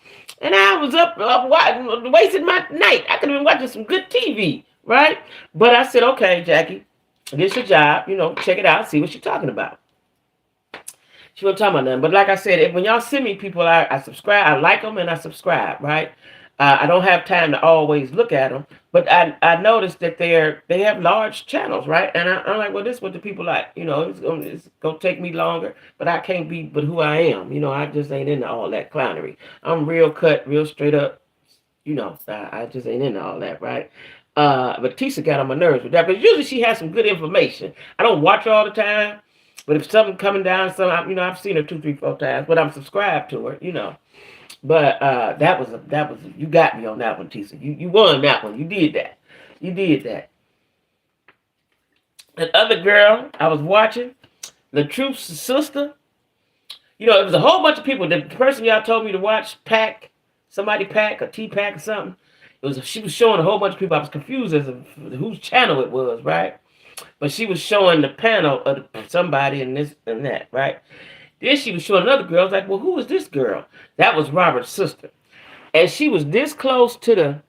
And I was up wasting my night. I could have been watching some good TV, right? But I said, okay, Jackie, this your job. Check it out. See what you're talking about. She wasn't talking about nothing. But like I said, when y'all send me people, I subscribe. I like them and I subscribe, right? I don't have time to always look at them. But I noticed that they have large channels, right? And I'm like, well, this is what the people like. It's going to take me longer. But I can't be but who I am. I just ain't into all that clownery. I'm real cut, real straight up. I just ain't into all that, right? But Tisa got on my nerves with that. But usually she has some good information. I don't watch her all the time. But if something coming down, I've seen her 2, 3, 4 times, but I'm subscribed to her, But that was you got me on that one, Tisa. You won that one. You did that. That other girl I was watching, the Truth's sister. It was a whole bunch of people. The person y'all told me to watch, somebody Pack or T-Pack or something. She was showing a whole bunch of people. I was confused as to whose channel it was, right? But she was showing the panel of somebody and this and that, right? Then she was showing another girl. I was like, well, who is this girl? That was Robert's sister. And she was this close to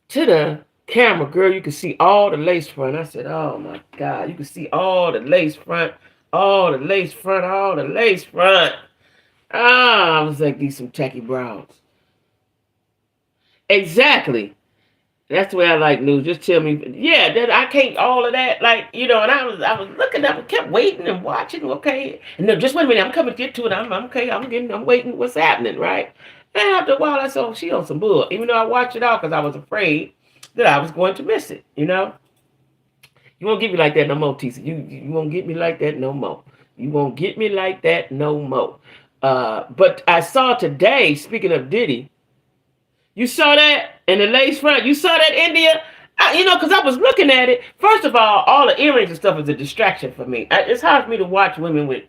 the camera, girl. You could see all the lace front. I said, oh, my God. You could see all the lace front, all the lace front. I was like, these some tacky brows. Exactly. That's the way I like news. Just tell me, that I can't all of that, and I was looking up and kept waiting and watching. Okay, and no, just wait a minute, I'm coming to get to it. I'm okay. I'm waiting. What's happening, right? And after a while, I said, oh, she on some bull. Even though I watched it all because I was afraid that I was going to miss it. You won't get me like that no more, Tisa. You won't get me like that no more. You won't get me like that no more. But I saw today. Speaking of Diddy. You saw that in the lace front? You saw that, India? Because I was looking at it. First of all the earrings and stuff is a distraction for me. It's hard for me to watch women with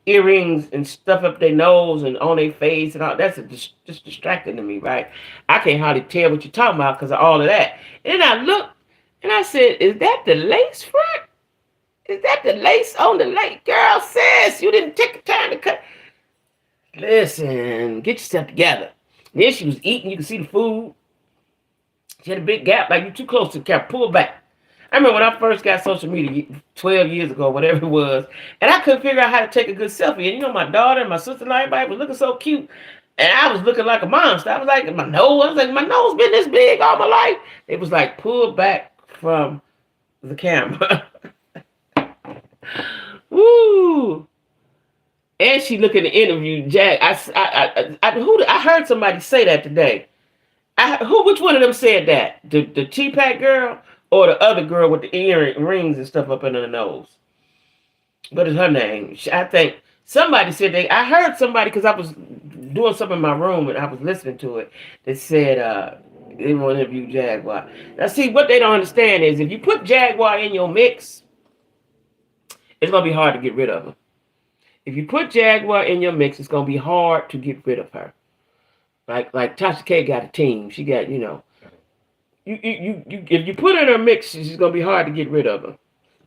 earrings and stuff up their nose and on their face and all. That's just distracting to me, right? I can't hardly tell what you're talking about because of all of that. And I looked and I said, is that the lace front? Is that the lace on the lace? Girl, sis, you didn't take the time to cut. Listen, get yourself together. Then she was eating. You could see the food. She had a big gap. Like, you're too close to the camera. Pull back. I remember when I first got social media 12 years ago, whatever it was, and I couldn't figure out how to take a good selfie. And my daughter and my sister and everybody was looking so cute. And I was looking like a monster. I was like, my nose been this big all my life. It was like, pull back from the camera. Woo! And she looked in the interview, Jack. I heard somebody say that today. Which one of them said that? The T-Pack girl or the other girl with the earrings and stuff up under the nose? What is her name? I think somebody said I heard somebody because I was doing something in my room and I was listening to it. They said they want to interview Jaguar. Now, see, what they don't understand is if you put Jaguar in your mix, it's gonna be hard to get rid of her. If you put Jaguar in your mix, it's gonna be hard to get rid of her. Like Tasha K got a team. She got, you if you put her in her mix, she's gonna be hard to get rid of her.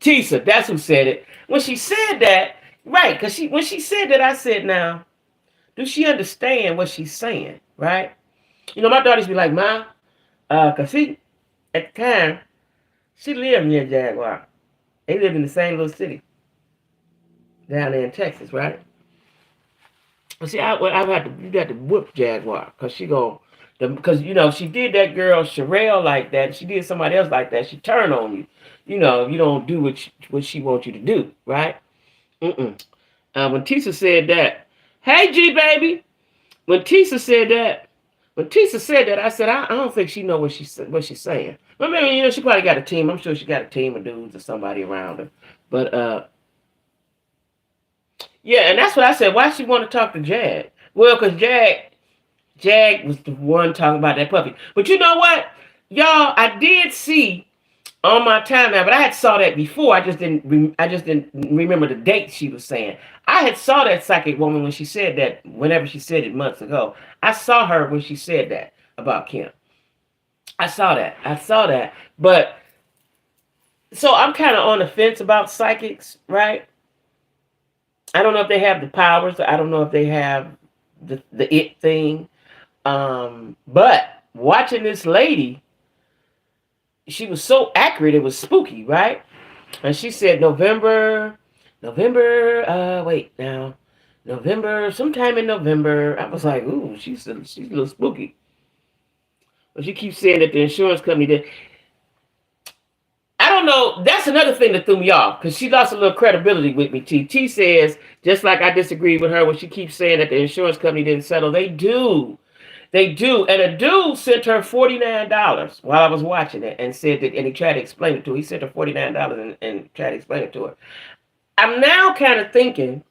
Tisa, that's who said it. When she said that, Right, because when she said that, I said, now, do she understand what she's saying? Right? You know, my daughters be like, Ma, because she, at the time, she lived near Jaguar. They lived in the same little city down there in Texas, right? But see, I've had to, you got to whip Jaguar because she go, because you know she did that girl Sherelle like that. She did somebody else like that. She turned on you. You know, you don't do what she wants you to do, right? Mm-mm. When Tisa said that, hey G baby. When Tisa said that, I said I don't think she know what she's saying. But maybe you know she probably got a team. I'm sure she got a team of dudes or somebody around her. But yeah, and that's what I said. Why she want to talk to Jag? Well, because Jag was the one talking about that puppy. But you know what, y'all, I did see on my timeline, but I had saw that before. I just didn't. I just didn't remember the date she was saying. I had saw that psychic woman when she said that. Whenever she said it months ago, I saw her when she said that about Kim. I saw that. But so I'm kind of on the fence about psychics, right? I don't know if they have the powers. I don't know if they have the it thing. But watching this lady, she was so accurate, it was spooky, right? And she said November, sometime in November. I was like, ooh, she's a little spooky. But she keeps saying that the insurance company did. I don't know. That's another thing that threw me off because she lost a little credibility with me. T says, just like I disagree with her when she keeps saying that the insurance company didn't settle. They do. They do. And a dude sent her $49 while I was watching it and said that, and he tried to explain it to her. He sent her $49 and tried to explain it to her. I'm now kind of thinking,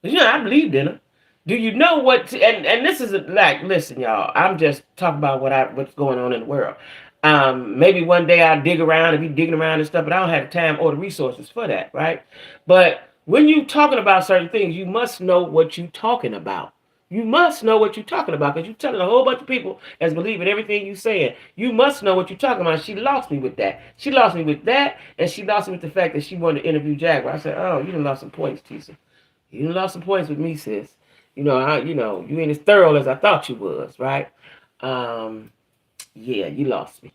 you know, I believed in her. Do you know what? And this is like, listen, y'all. I'm just talking about what's going on in the world. Maybe one day I'll dig around and be digging around and stuff, but I don't have the time or the resources for that, right? But when you talking about certain things, you must know what you're talking about. You must know what you're talking about because you're telling a whole bunch of people as believe in everything you're saying. You must know what you're talking about. She lost me with that. She lost me with that, and she lost me with the fact that she wanted to interview Jaguar. I said, "Oh, you done lost some points, Tisa. You done lost some points with me, sis. You ain't as thorough as I thought you was, right? Yeah, you lost me.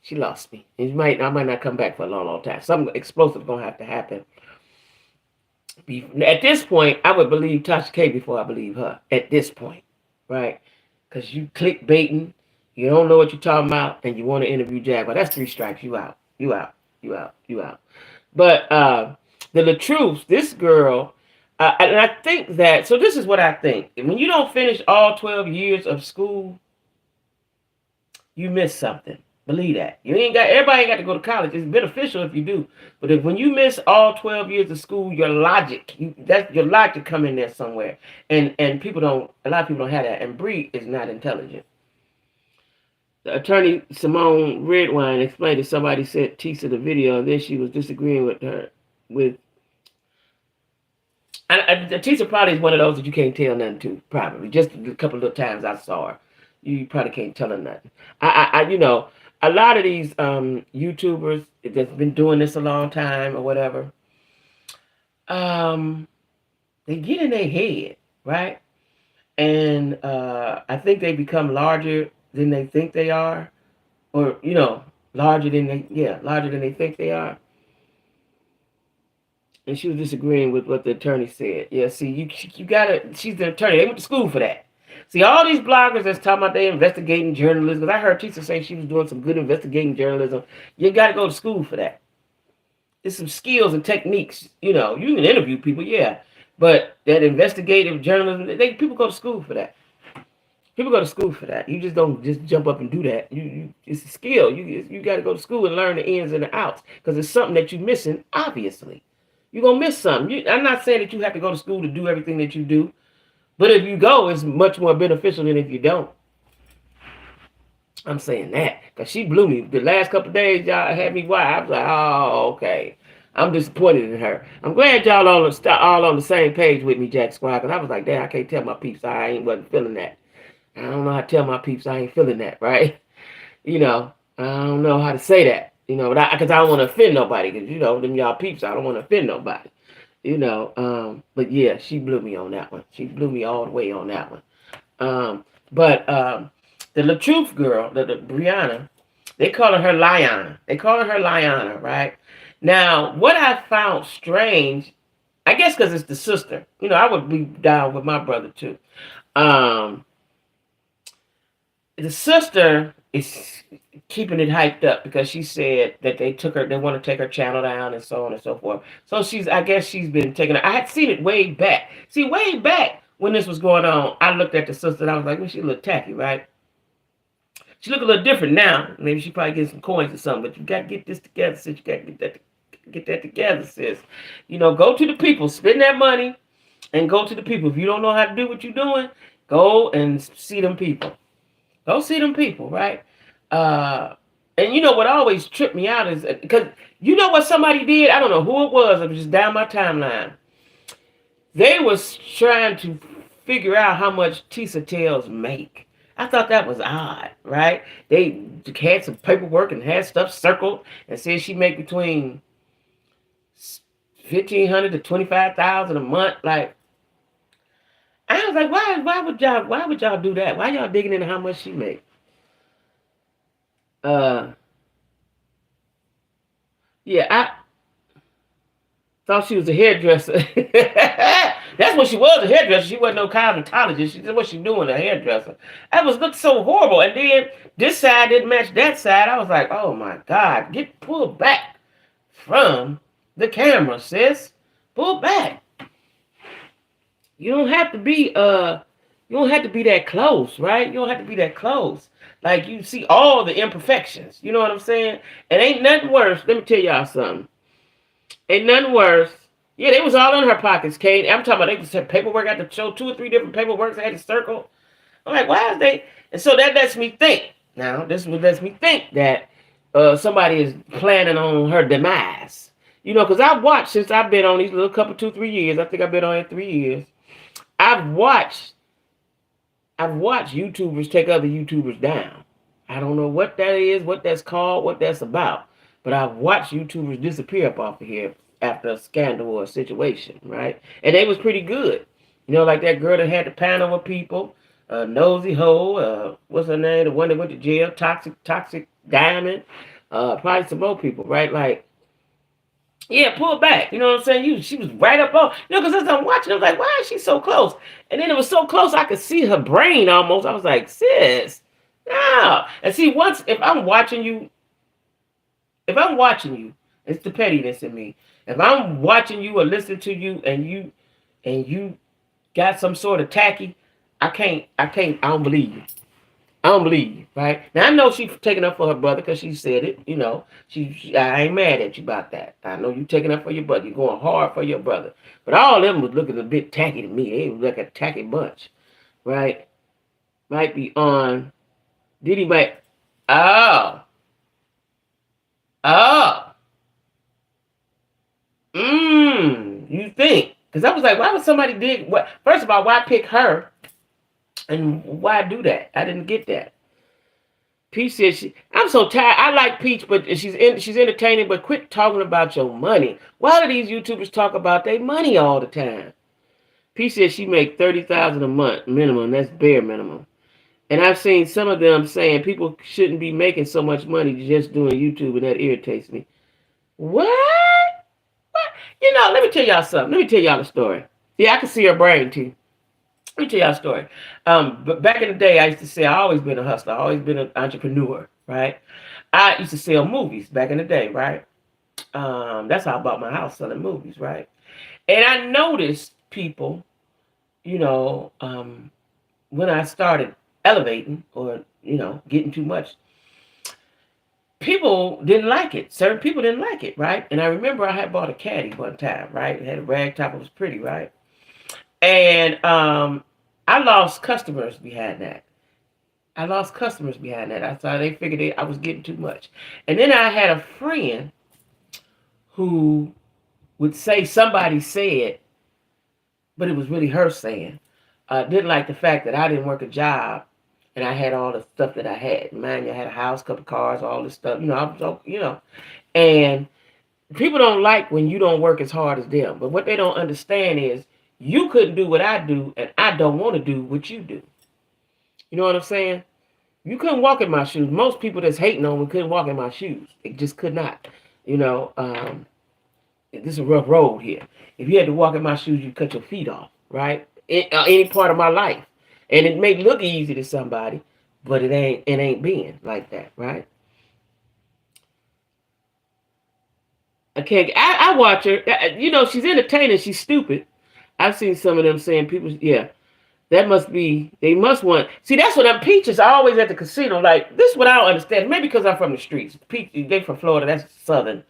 She lost me. And I might not come back for a long, long time. Something explosive gonna have to happen. At this point, I would believe Tasha K before I believe her. At this point, right? Because you clickbaiting, you don't know what you're talking about, and you want to interview Jaguar. That's 3 strikes. You out. You out. You out. You out. But the Latroufs, this girl, and I think that, so this is what I think. When you don't finish all 12 years of school, you miss something. Believe that. Everybody ain't got to go to college. It's beneficial if you do. But when you miss all 12 years of school, your logic come in there somewhere. And a lot of people don't have that. And Bree is not intelligent. The attorney Simone Redwine explained that somebody sent Tisa the video, and then she was disagreeing with her. Tisa probably is one of those that you can't tell nothing to. Probably just a couple of times I saw her, you probably can't tell her nothing. A lot of these YouTubers that's been doing this a long time or whatever, they get in their head, right? And I think they become larger than they think they are, or larger than they think they are. And she was disagreeing with what the attorney said. Yeah, see, you gotta. She's the attorney. They went to school for that. See, all these bloggers that's talking about they investigating journalism, because I heard Tisa say she was doing some good investigating journalism. You got to go to school for that. There's some skills and techniques. You can interview people, yeah. But that investigative journalism, people go to school for that. People go to school for that. You just don't just jump up and do that. It's a skill. You got to go to school and learn the ins and the outs because it's something that you're missing, obviously. You're going to miss something. I'm not saying that you have to go to school to do everything that you do. But if you go, it's much more beneficial than if you don't. I'm saying that because she blew me. The last couple of days, y'all had me wild. I was like, oh, okay. I'm disappointed in her. I'm glad y'all all on the same page with me, Jack Squad, because I was like, damn, I can't tell my peeps wasn't feeling that. I don't know how to tell my peeps I ain't feeling that, right? I don't know how to say that, but because I don't want to offend nobody, because, them y'all peeps, I don't want to offend nobody. But yeah, she blew me on that one. She blew me all the way on that one. But the LaTruth girl, the Brianna, they call her Liana. They call her Liana, right? Now, what I found strange, I guess because it's the sister. I would be down with my brother too. Um, the sister is keeping it hyped up because she said that they want to take her channel down and so on and so forth. So I guess she's been taking it. I had seen it way back. See, way back when this was going on, I looked at the sister and I was like, well, she looked tacky, right? She look a little different now. Maybe she probably get some coins or something, but you got to get this together, sis. You got to get that together, sis. Go to the people, spend that money, and go to the people. If you don't know how to do what you're doing, go and see them people. Go see them people, right? And what always tripped me out is because what somebody did. I don't know who it was. It was just down my timeline. They was trying to figure out how much Tisa Tales make. I thought that was odd, right? They had some paperwork and had stuff circled and said she make between $1,500 to $25,000 a month. Like, I was like, why would y'all do that? Why y'all digging into how much she make? Yeah, I thought she was a hairdresser. That's what she was, a hairdresser. She wasn't no cosmetologist. She said what she doing, a hairdresser. That looked so horrible. And then this side didn't match that side. I was like, oh my God, get pulled back from the camera, sis. Pull back. You don't have to be that close, right? You don't have to be that close. Like, you see all the imperfections. You know what I'm saying? And ain't nothing worse. Let me tell y'all something. Ain't nothing worse. Yeah, they was all in her pockets, Kate. I'm talking about they just had paperwork. I had to show 2 or 3 different paperwork. I had to circle. I'm like, why is they? And so that lets me think. Now, this lets me think that somebody is planning on her demise. Because I've watched since I've been on these little couple 2, 3 years. I think I've been on it 3 years. I've watched YouTubers take other YouTubers down. I don't know what that is, what that's called, what that's about. But I've watched YouTubers disappear up off of here after a scandal or a situation, right? And they was pretty good. Like that girl that had the panel with people, Nosy Ho, what's her name? The one that went to jail, Toxic Diamond, probably some more people, right? Like, yeah, pull back. You know what I'm saying? She was right up on. Because as I'm watching, I was like, why is she so close? And then it was so close, I could see her brain almost. I was like, sis, no. And see, if I'm watching you, it's the pettiness in me. If I'm watching you or listening to you, and you got some sort of tacky, I don't believe you. I don't believe you, right? Now, I know she's taking up for her brother because she said it, I ain't mad at you about that. I know you taking up for your brother. You're going hard for your brother. But all of them was looking a bit tacky to me. They was like a tacky bunch, right? Might be on, oh, you think? Because I was like, why would somebody dig? What? First of all, why pick her? And why do that? I didn't get that. Peach said, I'm so tired. I like Peach, but she's entertaining, but quit talking about your money. Why do these YouTubers talk about their money all the time? Peach said she make $30,000 a month minimum. That's bare minimum. And I've seen some of them saying people shouldn't be making so much money just doing YouTube, and that irritates me. What? Let me tell y'all something. Let me tell y'all a story. Yeah, I can see her brain too. Let me tell y'all a story. But back in the day, I used to say I always been a hustler. I always been an entrepreneur, right? I used to sell movies back in the day, right? That's how I bought my house, selling movies, right? And I noticed people, when I started elevating or, getting too much, people didn't like it. Certain people didn't like it, right? And I remember I had bought a caddy one time, right? It had a rag top. It was pretty, right? And I lost customers behind that. I thought they figured I was getting too much. And then I had a friend who would say somebody said, but it was really her saying, didn't like the fact that I didn't work a job and I had all the stuff that I had. Man, I had a house, couple cars, all this stuff. And People don't like when you don't work as hard as them. But what they don't understand is you couldn't do what I do, and I don't want to do what you do. You know what I'm saying? You couldn't walk in my shoes. Most people that's hating on me couldn't walk in my shoes. They just could not. You know, this is a rough road here. If you had to walk in my shoes, you'd cut your feet off, right? Any part of my life. And it may look easy to somebody, but it ain't being like that, right? I watch her. You know, she's entertaining. She's stupid. I've seen some of them saying people, yeah, that must be, they must want, see, that's what them peaches are always at the casino. Like, this is what I don't understand. Maybe because I'm from the streets. They from Florida, that's Southern.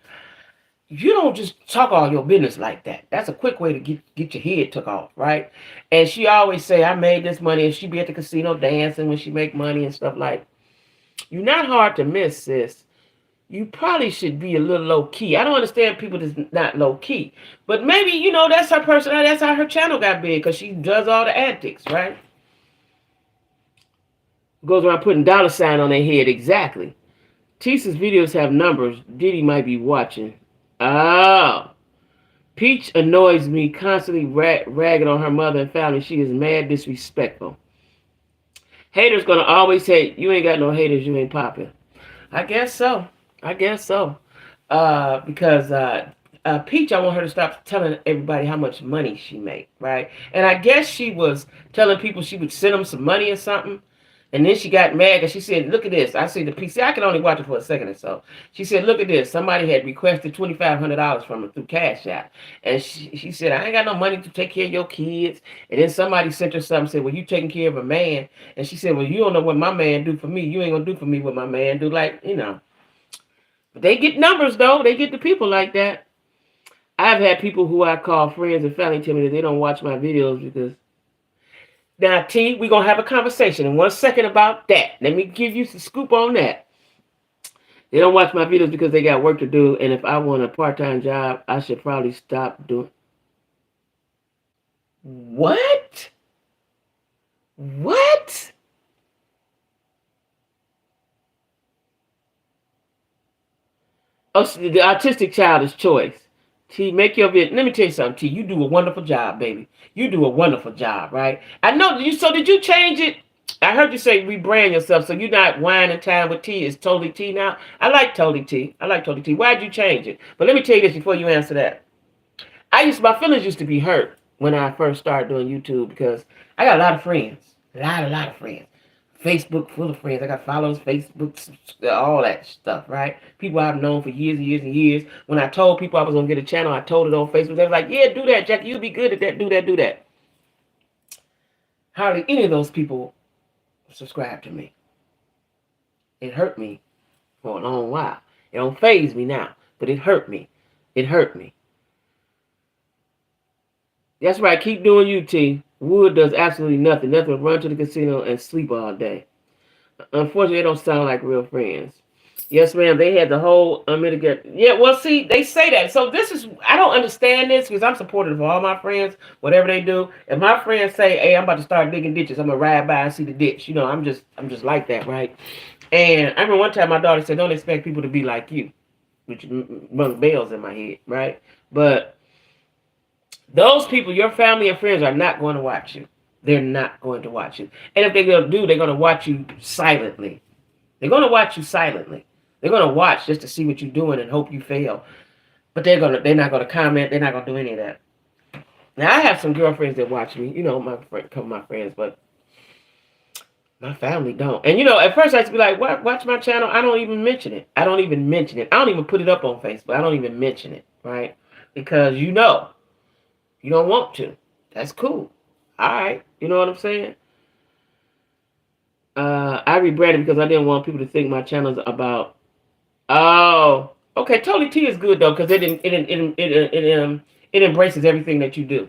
You don't just talk all your business like that. That's a quick way to get your head took off, right? And she always say, I made this money, and she be at the casino dancing when she make money and stuff like, you're not hard to miss, sis. You probably should be a little low key. I don't understand people that's not low key. But maybe, you know, that's her personality. That's how her channel got big, because she does all the antics, right? Goes around putting dollar sign on their head. Exactly. Tisa's videos have numbers. Diddy might be watching. Oh. Peach annoys me, constantly ragging on her mother and family. She is mad disrespectful. Haters gonna always hate. You ain't got no haters, you ain't popping. I guess so. Because Peach, I want her to stop telling everybody how much money she make, right? And I guess she was telling people she would send them some money or something. And then she got mad because she said, look at this. I see the PC. I can only watch it for a second or so. She said, look at this. Somebody had requested $2,500 from her through Cash App. And she said, I ain't got no money to take care of your kids. And then somebody sent her something and said, well, you taking care of a man. And she said, well, you don't know what my man do for me. You ain't going to do for me what my man do. Like, you know. But they get numbers, though. They get the people like that. I've had people who I call friends and family tell me that they don't watch my videos because... Now, T, we're going to have a conversation in 1 second about that. Let me give you some scoop on that. They don't watch my videos because they got work to do, and if I want a part-time job, I should probably stop doing... What? What? Oh, so the autistic child is choice. T, make your video. Let me tell you something, T. You do a wonderful job, baby. You do a wonderful job, right? I know you. So did you change it? I heard you say rebrand yourself, so you're not wine and time with T. It's totally T now. I like totally T. Why'd you change it? But let me tell you this before you answer that. My feelings used to be hurt when I first started doing YouTube because I got a lot of friends, a lot of friends. Facebook full of friends. I got followers, Facebook, all that stuff, right? People I've known for years and years and years. When I told people I was going to get a channel, I told it on Facebook. They were like, yeah, do that, Jackie. You'll be good at that. Do that. Hardly any of those people subscribed to me. It hurt me for a long while. It don't faze me now, but it hurt me. That's right. Keep doing you, T. Wood does absolutely nothing. Nothing but run to the casino and sleep all day. Unfortunately, they don't sound like real friends. Yes, ma'am. They had the whole unmitigated. Yeah, well, see, they say that. So this is, I don't understand this because I'm supportive of all my friends, whatever they do. If my friends say, hey, I'm about to start digging ditches, I'm going to ride by and see the ditch. You know, I'm just like that, right? And I remember one time my daughter said, don't expect people to be like you, which rung bells in my head, right? But those people, your family and friends, are not going to watch you. They're not going to watch you. And if they're going to do, they're going to watch you silently. They're going to watch you silently. They're going to watch just to see what you're doing and hope you fail. But they're not going to comment. They're not going to do any of that. Now, I have some girlfriends that watch me. You know, couple of my friends, but my family don't. And, you know, at first I used to be like, what? Watch my channel? I don't even mention it. I don't even put it up on Facebook. I don't even mention it, right? Because you know. You don't want to. That's cool. All right. You know what I'm saying? I rebranded because I didn't want people to think my channel's about... Oh. Okay, Totally T is good, though, because it embraces everything that you do.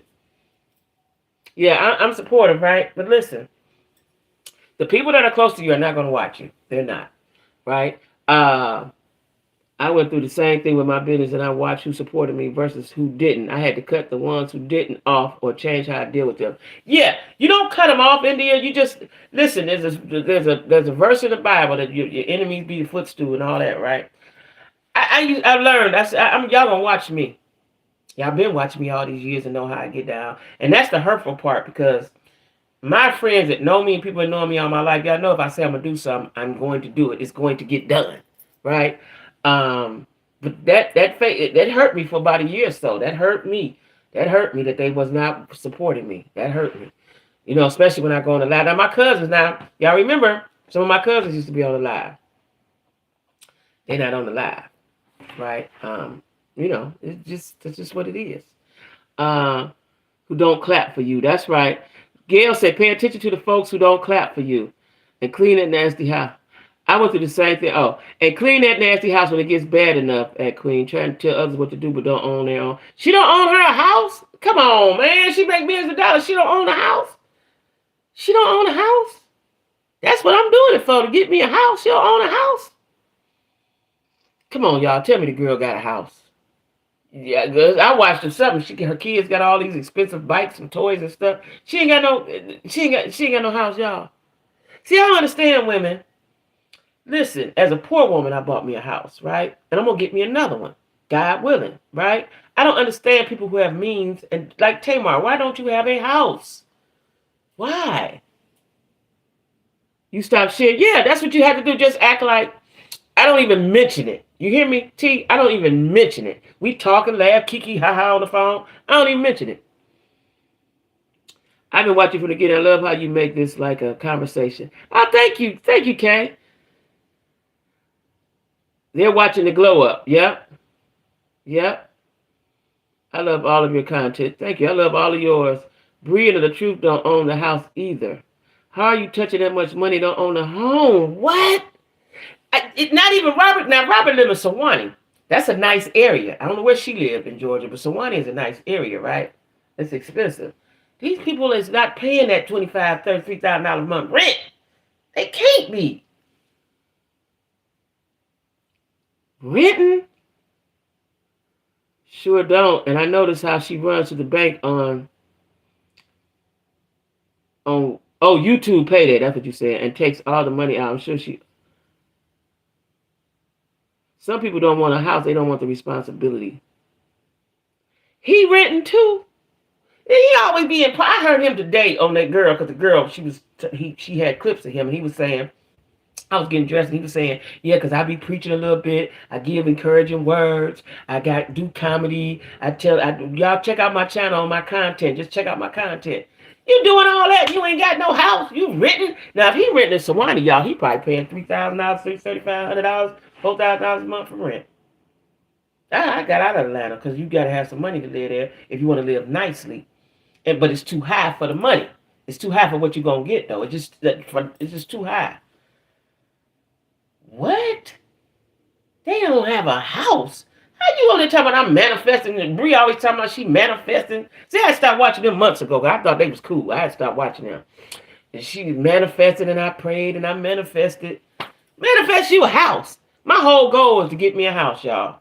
Yeah, I'm supportive, right? But listen. The people that are close to you are not going to watch you. They're not. Right? I went through the same thing with my business, and I watched who supported me versus who didn't. I had to cut the ones who didn't off or change how I deal with them. Yeah, you don't cut them off, India. You just listen. There's a verse in the Bible that your enemies be the footstool and all that, right? I I learned. Y'all gonna watch me. Y'all been watching me all these years and know how I get down. And that's the hurtful part because my friends that know me and people that know me all my life, y'all know if I say I'm gonna do something, I'm going to do it. It's going to get done, right? But that hurt me for about a year or so. That hurt me. That hurt me that they was not supporting me. That hurt me. You know, especially when I go on the live. Now my cousins now, y'all remember some of my cousins used to be on the live. They're not on the live, right? You know, that's just what it is. Who don't clap for you. That's right. Gail said, pay attention to the folks who don't clap for you and clean that nasty house. I went through the same thing. Oh, and clean that nasty house when it gets bad enough at Queen. Trying to tell others what to do, but don't own their own. She don't own her house? Come on, man. She make millions of dollars. She don't own a house? She don't own a house? That's what I'm doing it for, to get me a house. She don't own a house? Come on, y'all. Tell me the girl got a house. Yeah, cause I watched her something. Her kids got all these expensive bikes and toys and stuff. She ain't got no house, y'all. See, I don't understand women. Listen, as a poor woman, I bought me a house, right? And I'm gonna get me another one, God willing, right? I don't understand people who have means and like Tamar. Why don't you have a house? Why? You stop sharing. Yeah, that's what you have to do. Just act like I don't even mention it. You hear me, T? I don't even mention it. We talk and laugh, kiki, ha ha on the phone. I don't even mention it. I've been watching from the beginning. I love how you make this like a conversation. Oh, thank you, Kay. They're watching the glow up. Yep. I love all of your content. Thank you. I love all of yours. Bree and the Truth don't own the house either. How are you touching that much money? Don't own a home? What? Not even Robert. Now, Robert lives in Sewanee. That's a nice area. I don't know where she lived in Georgia, but Sewanee is a nice area, right? It's expensive. These people is not paying that $25,000, $33,000 a month rent. They can't be. Renting? Sure don't. And I notice how she runs to the bank on YouTube payday. That's what you said. And takes all the money out. I'm sure some people don't want a house. They don't want the responsibility. He renting too. He always be in. I heard him today on that girl because the girl she had clips of him and he was saying, I was getting dressed and he was saying, yeah, because I be preaching a little bit. I give encouraging words. I do comedy. Y'all check out my channel, my content. Just check out my content. You doing all that? You ain't got no house. You renting? Now if he renting in Sewanee, y'all, he probably paying $3,000, $3,500, $4,000 a month for rent. I got out of Atlanta because you got to have some money to live there if you want to live nicely. But it's too high for the money. It's too high for what you're gonna get though. It's just too high. What? They don't have a house. How you only talking about I'm manifesting? And Bree always talking about she manifesting. See, I stopped watching them months ago. I thought they was cool. I had to stop watching them. And she manifested and I prayed and I manifested. Manifest you a house. My whole goal is to get me a house, y'all.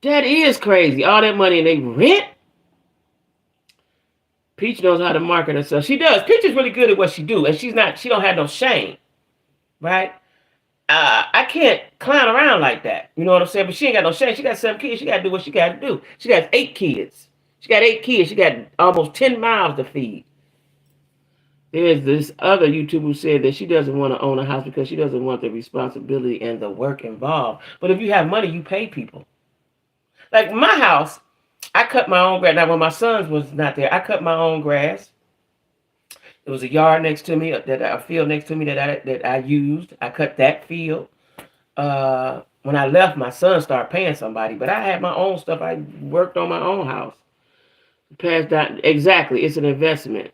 That is crazy. All that money and they rent. Peach knows how to market herself. She does. Peach is really good at what she do. And she don't have no shame. Right? I can't clown around like that. You know what I'm saying? But she ain't got no shame. She got 7 kids. She got to do what she got to do. She got 8 kids. She got almost 10 miles to feed. There's this other YouTuber who said that she doesn't want to own a house because she doesn't want the responsibility and the work involved. But if you have money, you pay people. Like my house, I cut my own grass. Now, when my sons was not there, I cut my own grass. There was a yard next to me, a field next to me that I used. I cut that field. When I left, my son started paying somebody, but I had my own stuff. I worked on my own house. Passed down. Exactly, it's an investment.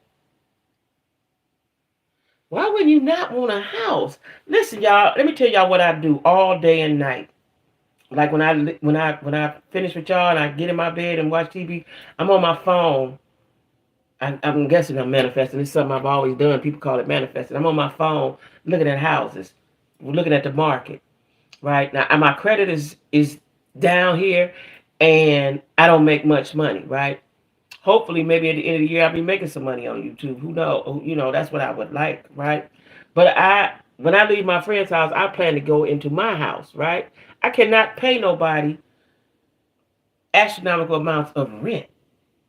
Why would you not want a house? Listen, y'all. Let me tell y'all what I do all day and night. Like when I finish with y'all and I get in my bed and watch TV, I'm on my phone. I'm guessing I'm manifesting. It's something I've always done. People call it manifesting. I'm on my phone looking at houses, looking at the market. Right now, my credit is down here, and I don't make much money. Right. Hopefully, maybe at the end of the year, I'll be making some money on YouTube. Who knows? You know, that's what I would like. Right. But when I leave my friend's house, I plan to go into my house, right? I cannot pay nobody astronomical amounts of rent.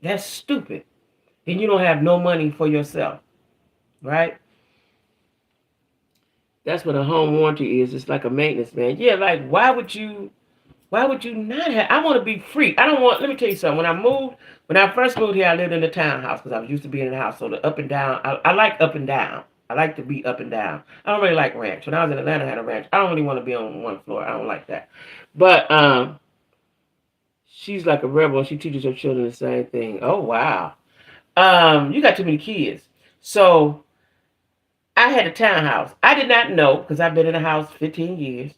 That's stupid. Then you don't have no money for yourself, right? That's what a home warranty is. It's like a maintenance man. Yeah, like why would you not have? I want to be free. I don't want. Let me tell you something. When I first moved here, I lived in the townhouse because I was used to being in the house. So the up and down, I like up and down. I like to be up and down. I don't really like ranch. When I was in Atlanta, I had a ranch. I don't really want to be on one floor. I don't like that. But she's like a rebel. She teaches her children the same thing. Oh wow. You got too many kids. So I had a townhouse. I did not know, because I've been in the house 15 years,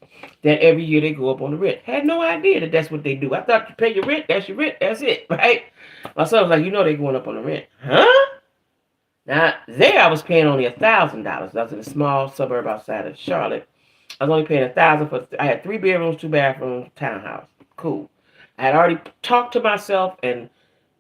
that every year they go up on the rent. Had no idea that that's what they do. I thought you pay your rent, that's your rent, that's it, right? My son was like, they're going up on the rent. Huh? Now, there I was paying only $1,000. I was in a small suburb outside of Charlotte. I was only paying $1,000 for, I had 3 bedrooms, 2 bathrooms, townhouse. Cool. I had already talked to myself and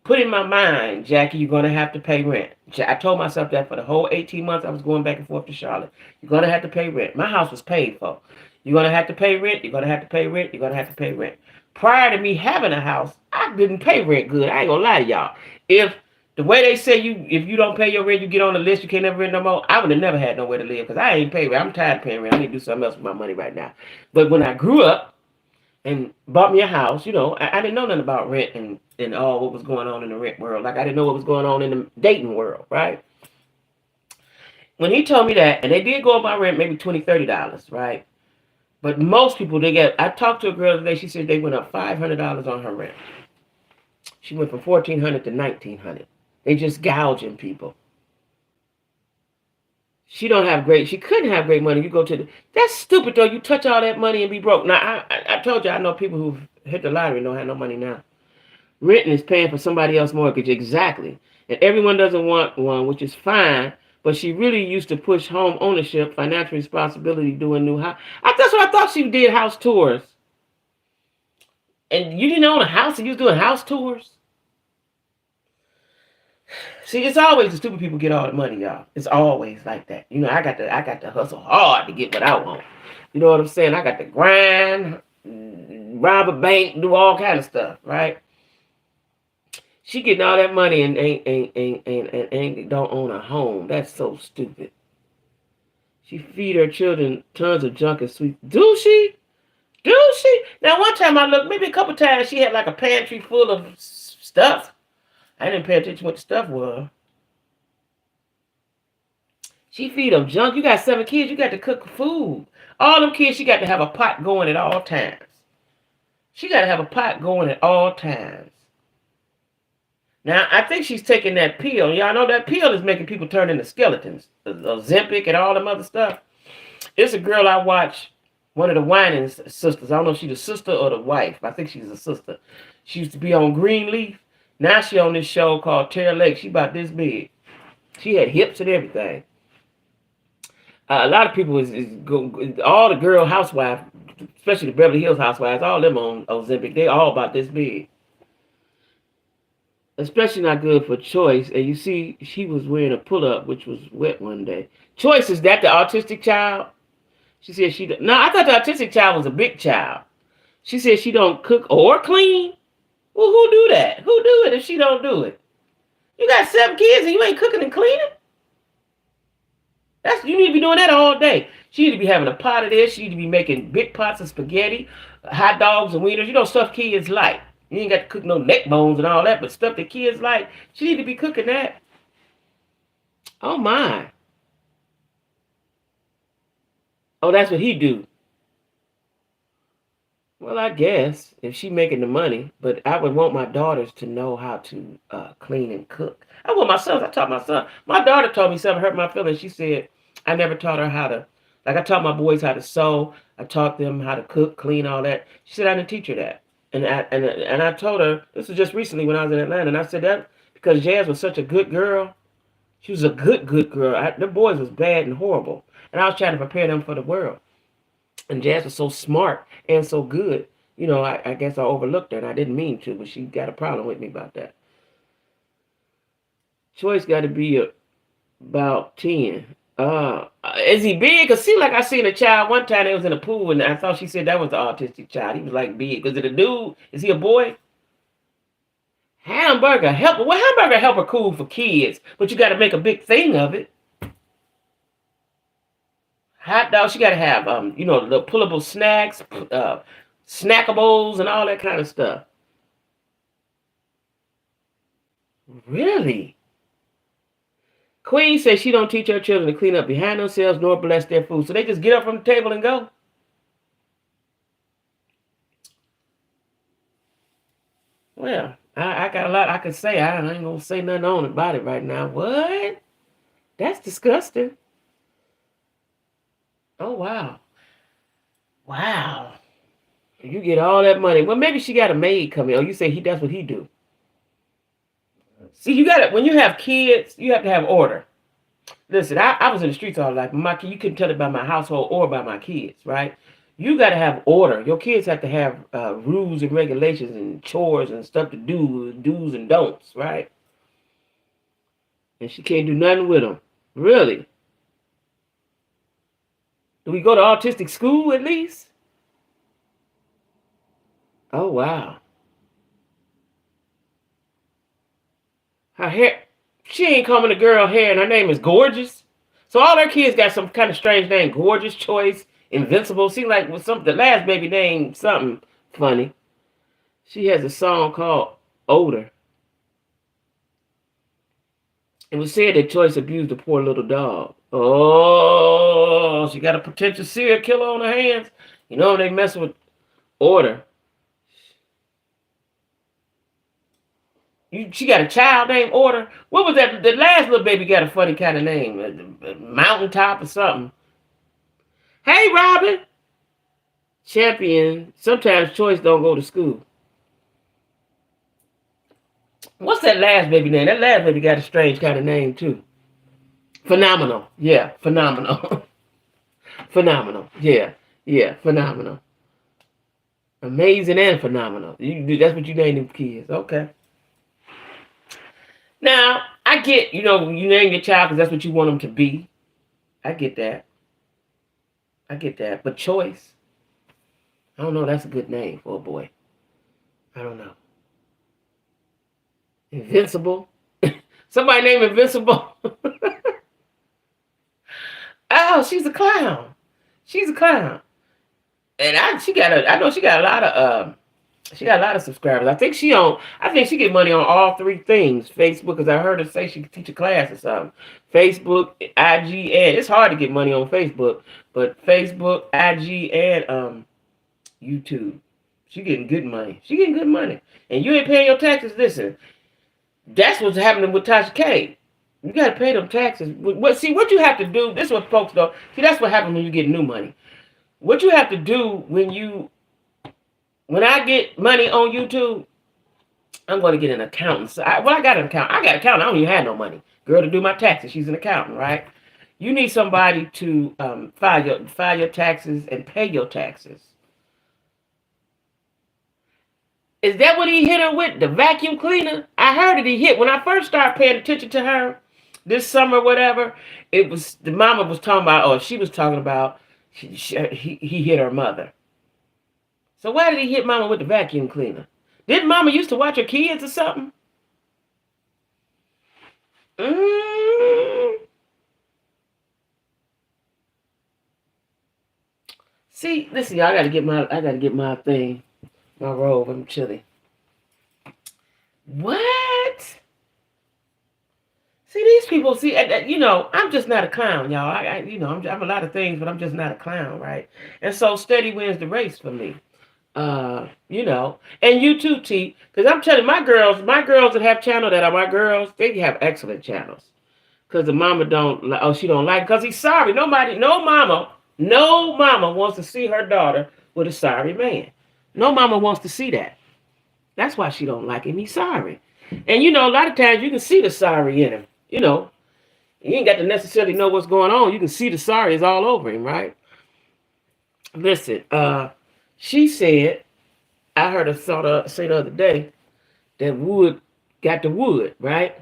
put in my mind, Jackie, you're going to have to pay rent. I told myself that for the whole 18 months I was going back and forth to Charlotte. You're going to have to pay rent. My house was paid for. You're going to have to pay rent. You're going to have to pay rent. You're going to have to pay rent. Prior to me having a house, I didn't pay rent good. I ain't going to lie to y'all. If the way they say if you don't pay your rent, you get on the list, you can't never rent no more, I would have never had nowhere to live because I ain't pay rent. I'm tired of paying rent. I need to do something else with my money right now. But when I grew up and bought me a house, I didn't know nothing about rent and all what was going on in the rent world. Like I didn't know what was going on in the dating world, right? When he told me that, and they did go up my rent maybe $20, $30, right? But most people, I talked to a girl today, she said they went up $500 on her rent. She went from $1,400 to $1,900. They just gouging people. She couldn't have great money. You go to that's stupid though. You touch all that money and be broke. Now, I told you, I know people who've hit the lottery and don't have no money now. Renting is paying for somebody else's mortgage, exactly. And everyone doesn't want one, which is fine. But she really used to push home ownership, financial responsibility, doing new house. That's what I thought she did, house tours. And you didn't own a house and you was doing house tours? See, it's always the stupid people get all the money, y'all. It's always like that. I got to hustle hard to get what I want. You know what I'm saying? I got to grind, rob a bank, do all kind of stuff, right? She getting all that money and ain't don't own a home. That's so stupid. She feed her children tons of junk and sweets. Do she? Do she? Now, one time I looked, maybe a couple times, she had like a pantry full of stuff. I didn't pay attention what the stuff was. She feed them junk. You got 7 kids. You got to cook food. All them kids, she got to have a pot going at all times. She got to have a pot going at all times. Now, I think she's taking that pill. Y'all know that pill is making people turn into skeletons. The Ozempic and all them other stuff. It's a girl I watch, one of the whining sisters. I don't know if she's the sister or the wife. I think she's a sister. She used to be on Greenleaf. Now she on this show called Terra Lake. She about this big. She had hips and everything. A lot of people all the girl housewives, especially the Beverly Hills housewives, all them on Ozempic. They all about this big. Especially not good for Choice. And you see, she was wearing a pull-up, which was wet one day. Choice, is that the autistic child? She said no, I thought the autistic child was a big child. She said she don't cook or clean. Well, who do that? Who do it if she don't do it? You got 7 kids and you ain't cooking and cleaning? You need to be doing that all day. She need to be having a pot of this. She need to be making big pots of spaghetti, hot dogs and wieners. Stuff kids like. You ain't got to cook no neck bones and all that, but stuff that kids like. She need to be cooking that. Oh, my. Oh, that's what he do. Well, I guess if she making the money, but I would want my daughters to know how to clean and cook. I want my sons. I taught my son. My daughter told me something hurt my feelings. She said, I never taught her how to, I taught my boys how to sew. I taught them how to cook, clean, all that. She said, I didn't teach her that. And I told her, this was just recently when I was in Atlanta, and I said that because Jazz was such a good girl. She was a good girl. The boys was bad and horrible. And I was trying to prepare them for the world. And Jazz was so smart and so good. I guess I overlooked her, and I didn't mean to, but she got a problem with me about that. Choice got to be about 10. Is he big? Cause see, like I seen a child one time. They was in a pool, and I thought she said that was the autistic child. He was like big. Was it a dude? Is he a boy? Hamburger helper. Well, hamburger helper cool for kids, but you got to make a big thing of it. Hot dog. She got to have the pullable snacks, snackables, and all that kind of stuff. Really? Queen says she don't teach her children to clean up behind themselves nor bless their food, so they just get up from the table and go. Well, I got a lot I could say. I ain't gonna say nothing on about it right now. What? That's disgusting. Oh wow. Wow. You get all that money. Well, maybe she got a maid coming. Oh, you say that's what he do. See, you got it. When you have kids, you have to have order. Listen, I was in the streets all life. You couldn't tell it by my household or by my kids, right? You got to have order. Your kids have to have rules and regulations and chores and stuff to do, do's and don'ts, right? And she can't do nothing with them. Really? Do we go to autistic school at least? Oh, wow. Her hair, she ain't combing the girl hair, and her name is Gorgeous. So all her kids got some kind of strange name. Gorgeous, Choice, Invincible. Seems like with the last baby name something funny. She has a song called Odor. It was said that Choice abused the poor little dog. Oh, she got a potential serial killer on her hands. You know, they mess with order. She got a child named Order. What was that? The last little baby got a funny kind of name. Mountaintop or something. Hey, Robin. Champion. Sometimes Choice don't go to school. What's that last baby name? That last baby got a strange kind of name, too. Phenomenal. Yeah, phenomenal. Phenomenal. Yeah, phenomenal. Amazing and phenomenal. That's what you name them kids. Okay. Now, I get, you name your child because that's what you want them to be. I get that. But Choice, I don't know. That's a good name for a boy. I don't know. Invincible. Somebody named Invincible. Oh, she's a clown. And I know she got a lot of subscribers. I think she get money on all three things. Facebook, because I heard her say she could teach a class or something. Facebook, IG, and it's hard to get money on Facebook, but Facebook, IG, and YouTube. She getting good money. And you ain't paying your taxes. Listen, that's what's happening with Tasha K. You got to pay them taxes. What you have to do, this is what folks know. See, that's what happens when you get new money. What you have to do when I get money on YouTube, I'm going to get an accountant. So I got an accountant. I don't even have no money. Girl to do my taxes. She's an accountant, right? You need somebody to file your taxes and pay your taxes. Is that what he hit her with? The vacuum cleaner? I heard it. He hit. When I first started paying attention to her this summer, whatever, it was the mama was talking about, or she was talking about, he hit her mother. So why did he hit mama with the vacuum cleaner? Didn't mama used to watch her kids or something? See, listen, y'all, I gotta get my thing, my robe. I'm chilly. What? See, these people, I'm just not a clown, y'all. I'm a lot of things, but I'm just not a clown, right? And so steady wins the race for me. And you too, T, because I'm telling you, my girls that have channel that are my girls, they have excellent channels. Because the mama she don't like, because he's sorry. No mama wants to see her daughter with a sorry man. No mama wants to see that. That's why she don't like him. He's sorry. And a lot of times you can see the sorry in him. You ain't got to necessarily know what's going on. You can see the sorry is all over him, right? Listen, she said, I heard her say the other day that wood got the wood, right?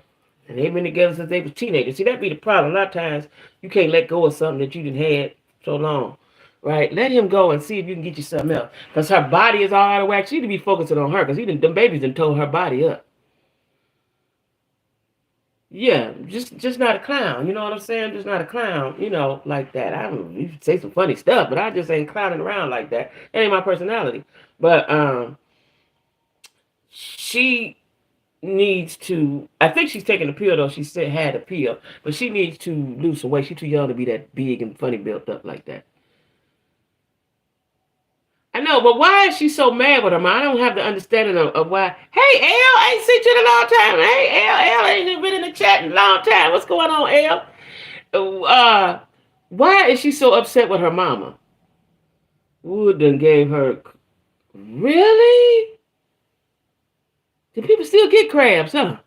And they've been together since they was teenagers. See, that be the problem. A lot of times you can't let go of something that you didn't had so long. Right? Let him go and see if you can get you something else. Because her body is all out of whack. She need to be focusing on her because them babies done tore her body up. Yeah, just not a clown. You know what I'm saying? Just not a clown, like that. You say some funny stuff, but I just ain't clowning around like that. That ain't my personality. But she needs to. I think she's taking a pill though. She said had a pill, but she needs to lose some weight. She's too young to be that big and funny built up like that. I know, but why is she so mad with her mom? I don't have the understanding of why. Hey, L, I ain't seen you in a long time. Hey, L ain't been in the chat in a long time. What's going on, L? Why is she so upset with her mama? Wood done gave her. Really? Do people still get crabs, huh?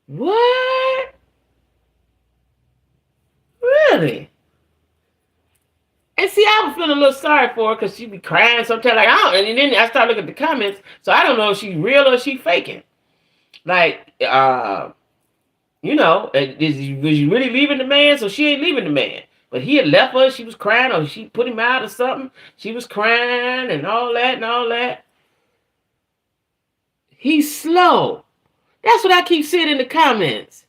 What? Really? And see, I was feeling a little sorry for her because she be crying sometimes. Like, and then I start looking at the comments, so I don't know if she's real or she faking. Like, was you really leaving the man? So she ain't leaving the man. But he had left her, she was crying, or she put him out or something. She was crying and all that. He's slow. That's what I keep seeing in the comments.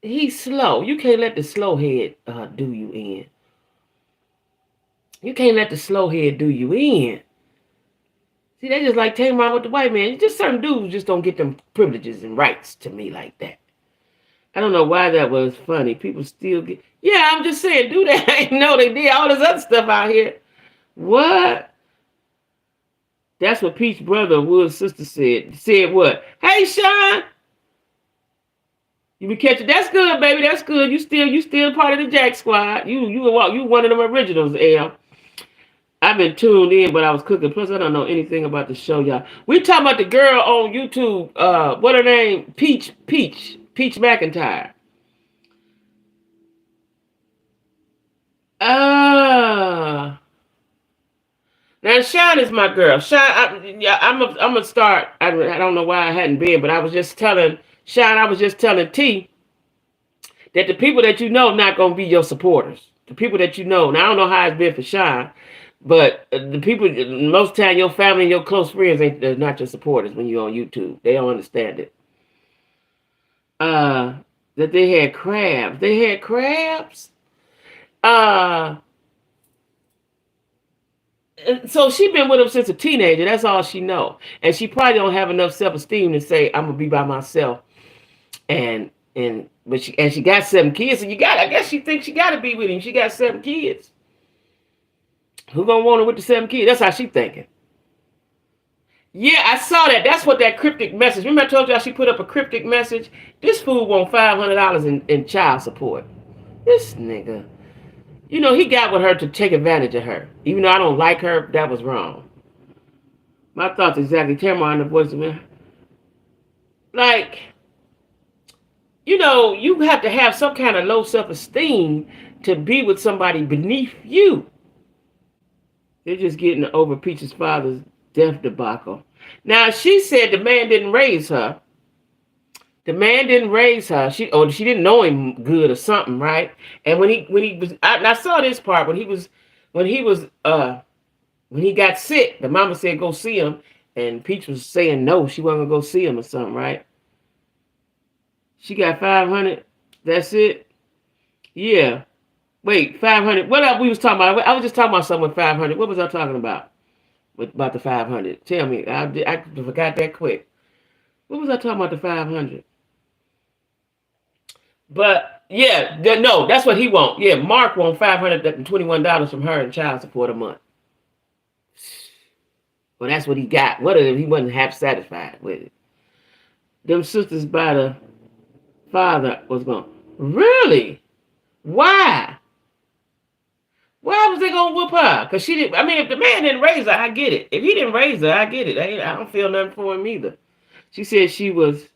He's slow. You can't let the slow head do you in. You can't let the slow head do you in. See, they just like Tamar with the white man. Just certain dudes just don't get them privileges and rights to me like that. I don't know why that was funny. People still get... Yeah, I'm just saying, do that. I know they did all this other stuff out here. What? That's what Peach's brother, Wood's sister said. Said what? Hey, Sean. You be catching... That's good, baby. That's good. You still part of the Jack Squad. You one of them originals, L. I've been tuned in, but I was cooking. Plus, I don't know anything about the show, y'all. We talking about the girl on YouTube. What her name? Peach McIntyre. Now Sean is my girl. Sean, I'm gonna start. I don't know why I hadn't been, but I was just telling Sean. I was just telling T that the people that you know not gonna be your supporters. The people that you know. Now I don't know how it's been for Sean. But the people, most time, your family and your close friends they're not your supporters when you're on YouTube. They don't understand it. That they had crabs. They had crabs. So she been with him since a teenager. That's all she know. And she probably don't have enough self-esteem to say, I'm gonna be by myself. But she got 7 kids. So I guess she thinks she gotta be with him. She got 7 kids. Who gonna want her with the 7 kids? That's how she thinking. Yeah, I saw that. That's what that cryptic message. Remember I told y'all she put up a cryptic message? This fool want $500 in child support. This nigga. He got with her to take advantage of her. Even though I don't like her, that was wrong. My thoughts exactly. Tamara in the voice of me. Like, you have to have some kind of low self-esteem to be with somebody beneath you. They're just getting over Peach's father's death debacle. Now, she said the man didn't raise her. The man didn't raise her. She didn't know him good or something, right? And when he was, I saw this part when he got sick. The mama said go see him, and Peach was saying no, she wasn't gonna go see him or something, right? She got 500. That's it. Yeah. Wait, 500. What else we was talking about? I was just talking about something with 500. What was I talking about? About the 500. Tell me. I forgot that quick. What was I talking about the 500? But yeah, no, that's what he want. Yeah, Mark want $521 from her in child support a month. Well, that's what he got. What if he wasn't half satisfied with it? Them sisters by the father was going, really? Why? Why was they gonna whoop her? Because she didn't. I mean, if the man didn't raise her, I get it. If he didn't raise her, I get it. I don't feel nothing for him either. She said she was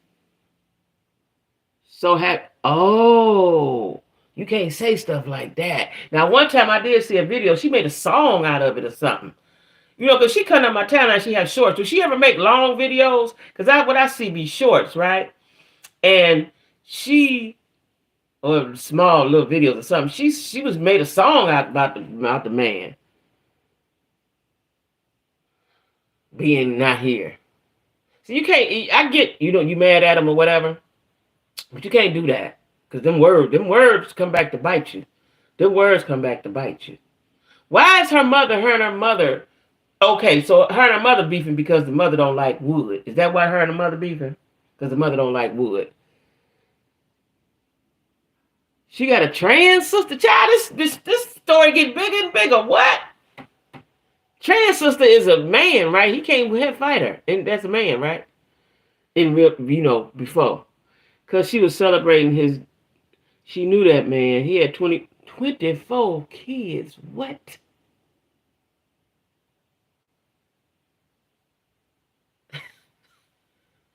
so happy. Oh, you can't say stuff like that. Now, one time I did see a video. She made a song out of it or something. Because she cut on my timeline. She has shorts. Does she ever make long videos? Because what I see be shorts, right? And she, or small little videos or something, she was made a song out about the man being not here. So you can't, I get, you mad at him or whatever, but you can't do that. Because them words come back to bite you. Them words come back to bite you. Why is her and her mother, okay, so her and her mother beefing because the mother don't like wood. Is that why her and the mother beefing? Because the mother don't like wood. She got a trans sister. Child, this story getting bigger and bigger. What? Trans sister is a man, right? He can't fight her. And that's a man, right? In real, before. Because she was celebrating she knew that man. He had 24 kids. What?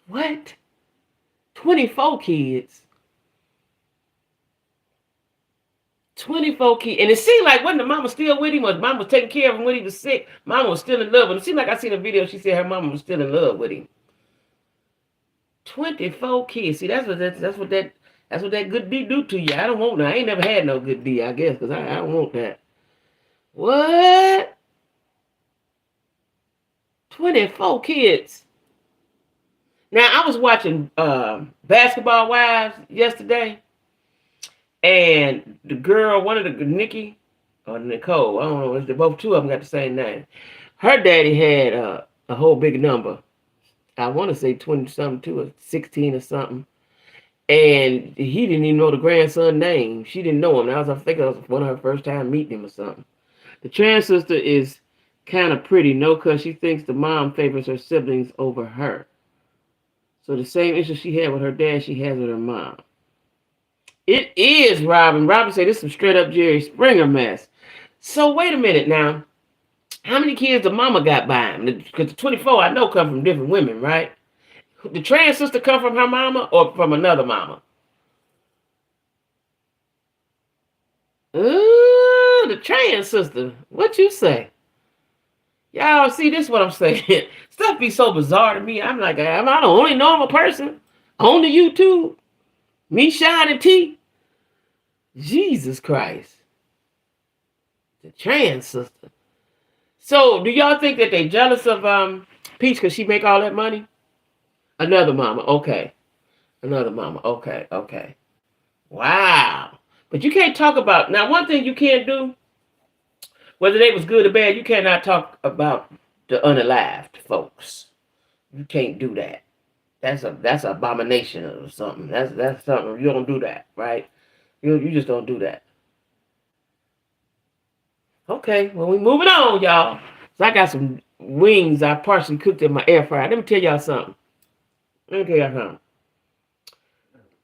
What? 24 kids. 24 kids. And it seemed like wasn't the mama still with him, or mama was taking care of him when he was sick. Mama was still in love with him. It seemed like I seen a video, she said her mama was still in love with him. 24 kids. See, that's what that good D do to you. I don't want that. I ain't never had no good D, I guess, because I don't want that. What? 24 kids. Now, I was watching Basketball Wives yesterday, and the girl, one of the, Nikki or Nicole, I don't know, they both two of them got the same name. Her daddy had a whole big number. I want to say 20-something too, or 16 or something. And he didn't even know the grandson name. She didn't know him. I think that was one of her first time meeting him or something. The trans sister is kind of pretty, no, because she thinks the mom favors her siblings over her. So the same issue she had with her dad, she has with her mom. It is Robin. Robin said this is some straight up Jerry Springer mess. So wait a minute now. How many kids the mama got by him? Because the 24 I know come from different women, right? The trans sister come from her mama or from another mama? Ooh, the trans sister. What you say? Y'all see, this what I'm saying. Stuff be so bizarre to me. I'm like, am I the only normal person on the YouTube? Me, Shine, and T? Jesus Christ. The trans sister. So, do y'all think that they jealous of Peach because she make all that money? Another mama. Okay. Another mama. Okay. Okay. Wow. But you can't talk about... Now, one thing you can't do, whether they was good or bad, you cannot talk about the unalived folks. You can't do that. That's an abomination or something. That's something. You don't do that, right? You just don't do that. Okay, well, we moving on, y'all. So I got some wings I partially cooked in my air fryer. Let me tell y'all something. We're going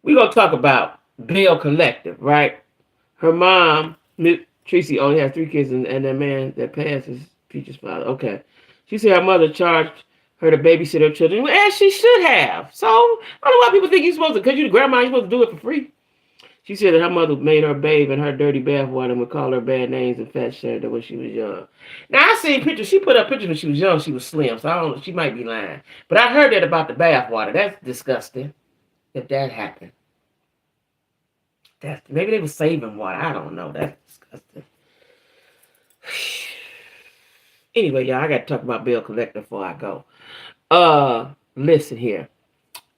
to talk about Bell Collective, right? Her mom, Tracy, only has 3 kids, and that man that passed is Peach's father. Okay. She said her mother charged her to babysit her children, as she should have. So, I don't know why people think you're supposed to, because you're the grandma, you're supposed to do it for free. She said that her mother made her bathe in her dirty bath water and would call her bad names and fat shamed her when she was young. Now, I seen pictures. She put up pictures when she was young. She was slim, so I don't know. She might be lying. But I heard that about the bath water. That's disgusting if that happened. Maybe they were saving water. I don't know. That's disgusting. Anyway, y'all, I got to talk about Bell Collector before I go. Listen here.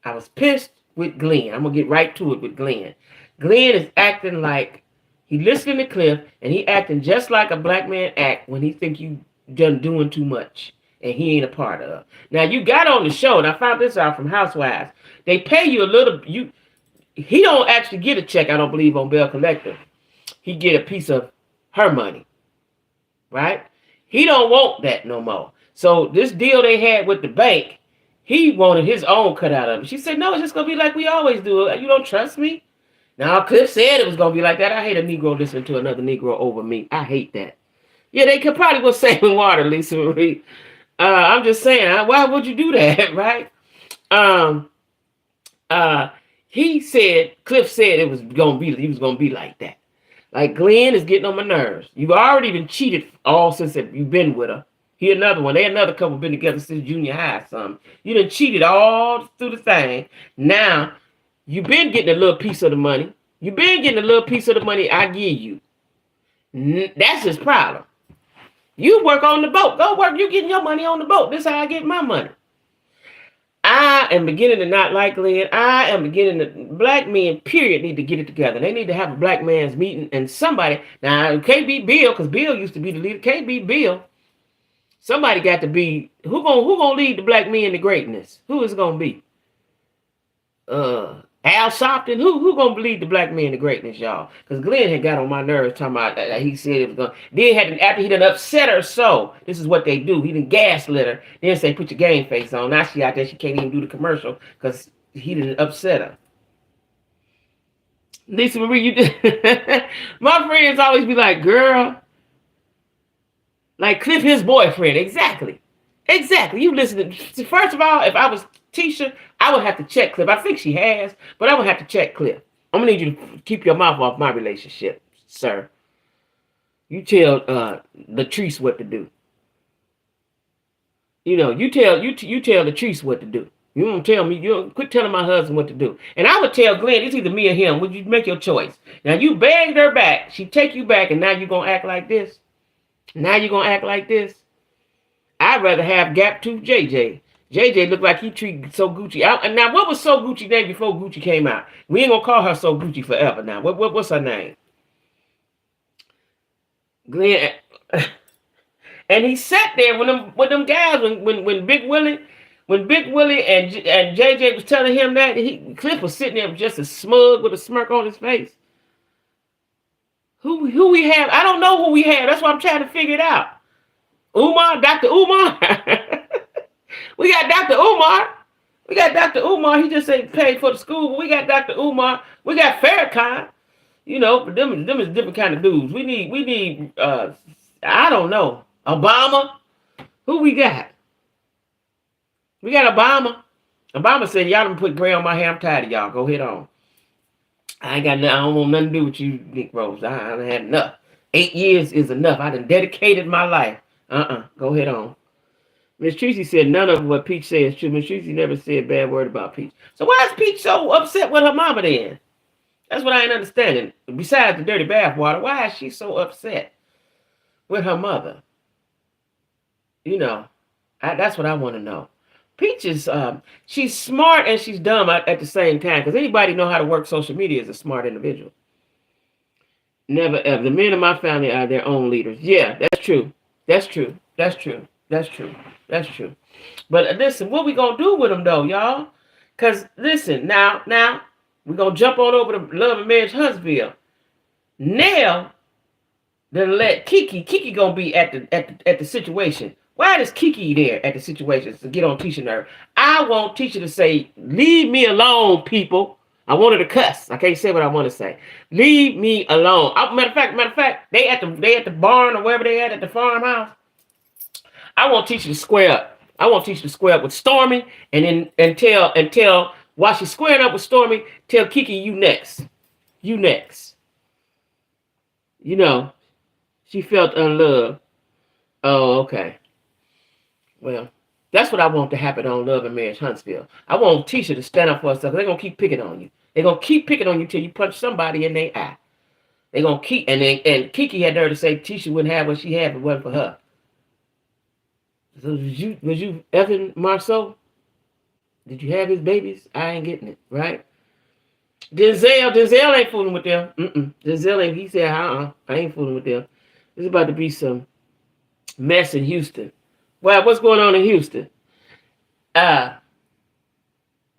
I was pissed with Glenn. I'm going to get right to it with Glenn. Glenn is acting like he listening to Cliff, and he acting just like a black man act when he think you done doing too much and he ain't a part of. Now, you got on the show, and I found this out from Housewives. They pay you a little. He don't actually get a check, I don't believe, on Bell Collector. He get a piece of her money, right? He don't want that no more. So this deal they had with the bank, he wanted his own cut out of it. She said, no, it's just going to be like we always do. You don't trust me? Now, Cliff said it was going to be like that. I hate a Negro listening to another Negro over me. I hate that. Yeah, they could probably was saving water, Lisa Marie. I'm just saying, why would you do that, right? Cliff said it was going to be, he was going to be like that. Like, Glenn is getting on my nerves. You've already been cheated all since you've been with her. He another one. They another couple been together since junior high or something. You done cheated all through the thing. Now, You've been getting a little piece of the money. You've been getting a little piece of the money I give you. That's his problem. You work on the boat. Go work. You getting your money on the boat. This is how I get my money. I am beginning to not like Glenn. I am beginning to, black men, period, need to get it together. They need to have a black man's meeting and somebody, now it can't be Bill, because Bill used to be the leader. Can't be Bill. Somebody got to be, who gonna lead the black men to greatness? Who is it gonna be? Al Sharpton? Who gonna lead the black men to greatness, y'all? Because Glenn had got on my nerves talking about that. He said it was gonna, then after he done upset her, so this is what they do. He done gaslit her, then say put your game face on. Now she out there, she can't even do the commercial because he didn't upset her. Lisa Marie, you did. My friends always be like, girl, like Cliff, his boyfriend. Exactly. You listen to, first of all, if I was Tisha, I would have to check Cliff. I think she has, but I would have to check Cliff. I'm gonna need you to keep your mouth off my relationship, sir. You tell Latrice what to do. You know, you tell Latrice what to do. You don't tell me. You don't quit telling my husband what to do. And I would tell Glenn, it's either me or him. Would you make your choice? Now you begged her back. She take you back, and now you're gonna act like this. I'd rather have Gap Tooth JJ. JJ looked like he treated So Gucci. Now, what was So Gucci name before Gucci came out? We ain't gonna call her So Gucci forever now. What's her name? Glenn. And he sat there with them guys when Big Willie and JJ was telling him that, Cliff was sitting there just as smug with a smirk on his face. Who we have? I don't know who we have. That's why I'm trying to figure it out. Dr. Umar. We got Dr. Umar. He just ain't paid for the school, but we got Dr. Umar. We got Farrakhan. You know, but them is different kind of dudes. We need I don't know. Obama. Who we got? We got Obama. Obama said, y'all done put gray on my hair. I'm tired of y'all. Go ahead on. I don't want nothing to do with you, Nick Rose. I done had enough. 8 years is enough. I done dedicated my life. Go ahead on. Miss Tracy said none of what Peach said is true. Miss Tracy never said a bad word about Peach. So why is Peach so upset with her mama then? That's what I ain't understanding. Besides the dirty bathwater, why is she so upset with her mother? You know, that's what I want to know. Peach is, she's smart and she's dumb at the same time. Because anybody know how to work social media is a smart individual. Never ever. The men in my family are their own leaders. Yeah, that's true. That's true. But listen, what we gonna do with them though, y'all? Because listen, now we're gonna jump on over to Love and Marriage Huntsville. Nell then let Kiki gonna be at the situation. Why is Kiki there at the situation to get on Tisha nerve? I want Tisha to say, leave me alone, people. I wanted to cuss. I can't say what I want to say. Leave me alone. Matter of fact, they at the barn or wherever they at the farmhouse. I want Tisha to square up. I want Tisha to square up with Stormy and tell while she's squaring up with Stormy, tell Kiki, you next. You know, she felt unloved. Oh, okay. Well, that's what I want to happen on Love and Marriage Huntsville. I want Tisha to stand up for herself. They're going to keep picking on you. They're going to keep picking on you till you punch somebody in their eye. They're going to keep, and Kiki had her to say Tisha wouldn't have what she had if it wasn't for her. So was you effing Marceau? Did you have his babies? I ain't getting it, right? Denzel ain't fooling with them. Denzel ain't, he said, I ain't fooling with them. There's about to be some mess in Houston. Well, what's going on in Houston? At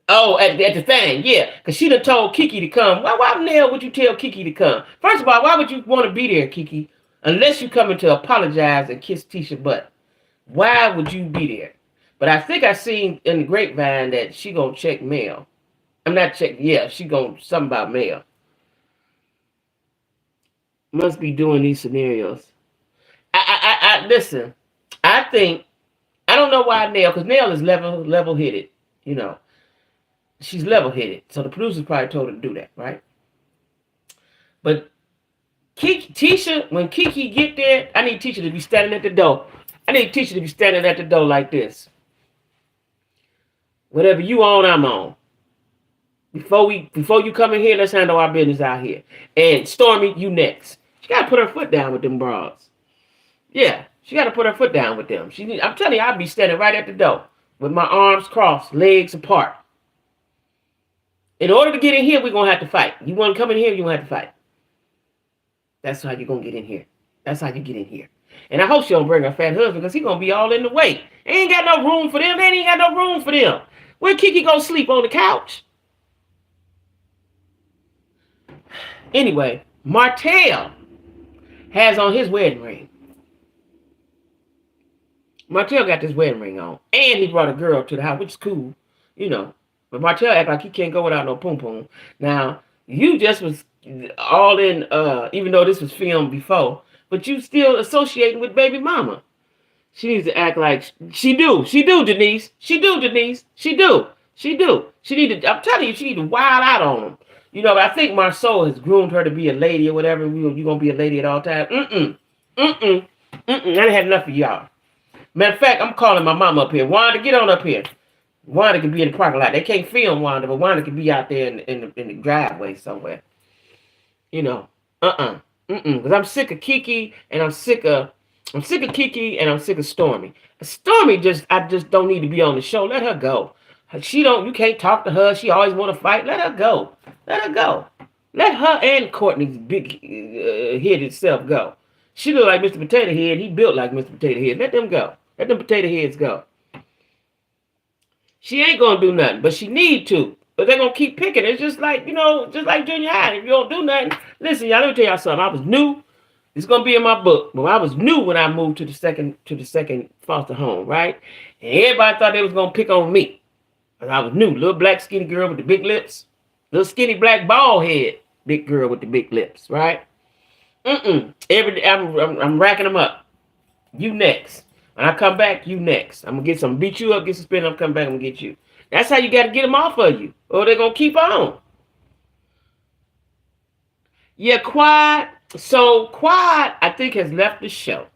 the thing, yeah. Because she done told Kiki to come. Why the hell would you tell Kiki to come? First of all, why would you want to be there, Kiki? Unless you coming to apologize and kiss Tisha butt. Why would you be there? But I think I seen in the grapevine that she gonna check mail. I'm not checking. Yeah, she gonna something about mail. Must be doing these scenarios. I listen. I think I don't know why Nell, because Nell is level headed. You know, she's level headed. So the producers probably told her to do that, right? But Tisha, when Kiki get there, I need Tisha to be standing at the door. I need Tisha to be standing at the door like this. Whatever you on, I'm on. Before you come in here, let's handle our business out here. And Stormy, you next. She gotta put her foot down with them bras. Yeah, she gotta put her foot down with them. I'm telling you, I'll be standing right at the door with my arms crossed, legs apart. In order to get in here, we're gonna have to fight. You wanna come in here, you're gonna have to fight. That's how you're gonna get in here. That's how you get in here. And I hope she don't bring her fat husband because he's gonna be all in the way. Ain't got no room for them. They ain't got no room for them. Where Kiki gonna sleep, on the couch? Anyway, Martell has on his wedding ring. Martell got this wedding ring on. And he brought a girl to the house, which is cool, you know. But Martell act like he can't go without no pum-pum. Now, you just was all in, even though this was filmed before, but you still associating with baby mama. She needs to act like she do. She do, Denise. She do, Denise. She do. She do. She need to, I'm telling you, she need to wild out on him. You know, but I think Marceau has groomed her to be a lady or whatever. You're going to be a lady at all times. I done had enough of y'all. Matter of fact, I'm calling my mama up here. Wanda, get on up here. Wanda could be in the parking lot. They can't film Wanda, but Wanda could be out there in the driveway somewhere. You know, because I'm sick of Kiki, and I'm sick of Kiki, and I'm sick of Stormy. Stormy I just don't need to be on the show. Let her go. You can't talk to her. She always want to fight. Let her go. Let her go. Let her and Courtney's big head itself go. She look like Mr. Potato Head. He built like Mr. Potato Head. Let them go. Let them potato heads go. She ain't going to do nothing, but she need to. But they're going to keep picking. It's just like, just like junior high. If you don't do nothing, listen, y'all, let me tell y'all something. I was new. It's going to be in my book. But I was new when I moved to the second foster home, right? And everybody thought they was going to pick on me. Because I was new. Little black skinny girl with the big lips. Little skinny black bald head. Big girl with the big lips, right? Every day I'm racking them up. You next. When I come back, you next. I'm going to beat you up, get suspended, I'm coming back, I'm going to get you. That's how you got to get them off of you. Or they're going to keep on. Yeah, Quad. So, Quad, I think, has left the show.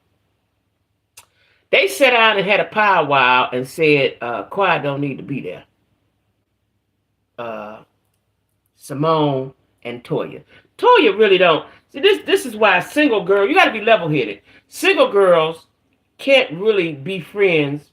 They sat down and had a powwow and said, Quad don't need to be there. Simone and Toya. Toya really don't. See, this is why single girl, you got to be level-headed. Single girls can't really be friends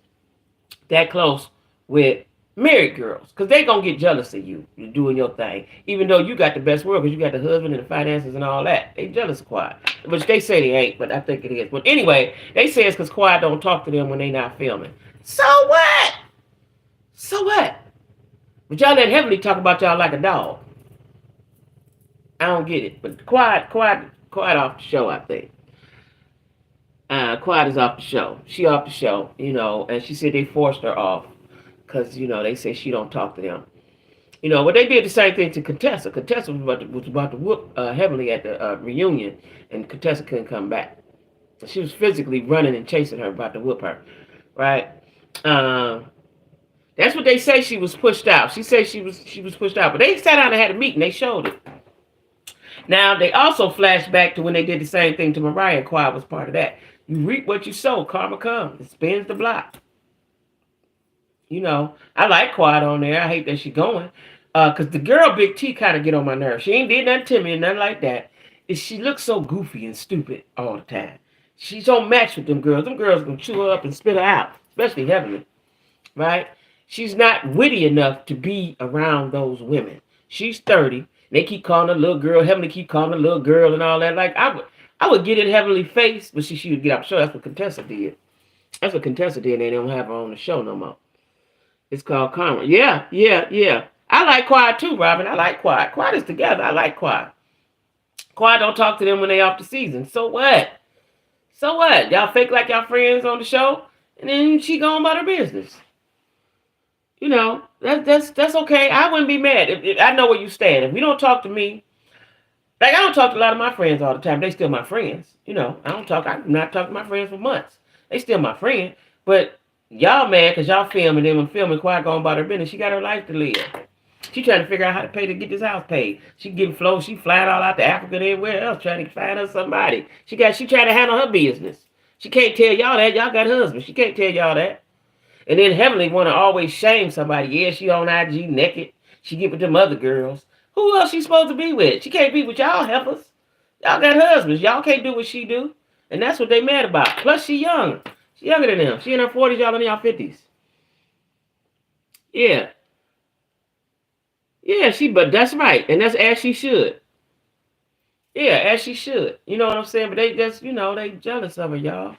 that close with married girls because they going to get jealous of you. You're doing your thing. Even though you got the best world because you got the husband and the finances and all that. They jealous of Quad. Which they say they ain't, but I think it is. But anyway, they say it's because Quad don't talk to them when they not filming. So what? So what? But y'all let Heavenly talk about y'all like a dog. I don't get it. But Quad off the show, I think. Quad is off the show. She off the show, and she said they forced her off because, they say she don't talk to them. But they did the same thing to Contessa. Contessa was about to whoop Heavenly at the reunion, and Contessa couldn't come back. She was physically running and chasing her, about to whoop her, right? That's what they say. She was pushed out. She said she was pushed out, but they sat down and had a meeting. They showed it. Now, they also flashed back to when they did the same thing to Mariah, and Quad was part of that. You reap what you sow. Karma comes. It spins the block. I like Quad on there. I hate that she's going. Because the girl, Big T, kind of get on my nerves. She ain't did nothing to me and nothing like that. She looks so goofy and stupid all the time. She don't match with them girls. Them girls going to chew her up and spit her out. Especially Heavenly. Right? She's not witty enough to be around those women. She's 30. They keep calling her little girl. Heavenly keep calling her little girl and all that. Like, I would get in Heavenly face, but she would get off the show. That's what Contessa did. That's what Contessa did, and they don't have her on the show no more. It's called Karma. Yeah. I like Quad too, Robin. I like Quad. Quad is together. I like Quad. Quad don't talk to them when they off the season. So what? So what? Y'all fake like y'all friends on the show, and then she going about her business. That's okay. I wouldn't be mad. If I know where you stand. If you don't talk to me, like I don't talk to a lot of my friends all the time. They still my friends. I'm not talking to my friends for months. They still my friend. But y'all mad because y'all filming them and filming Quiet going about her business. She got her life to live. She trying to figure out how to pay to get this house paid. She getting flow. She flying all out to Africa and everywhere else trying to find her somebody. She trying to handle her business. She can't tell y'all that. Y'all got husbands. She can't tell y'all that. And then Heavenly want to always shame somebody. Yeah, she on IG naked. She get with them other girls. Who else she supposed to be with? She can't be with y'all heifers. Y'all got husbands. Y'all can't do what she do. And that's what they mad about. Plus, she young. She younger than them. She in her 40s, y'all in y'all 50s. Yeah. Yeah, but that's right. And that's as she should. Yeah, as she should. You know what I'm saying? But they just, they jealous of her, y'all.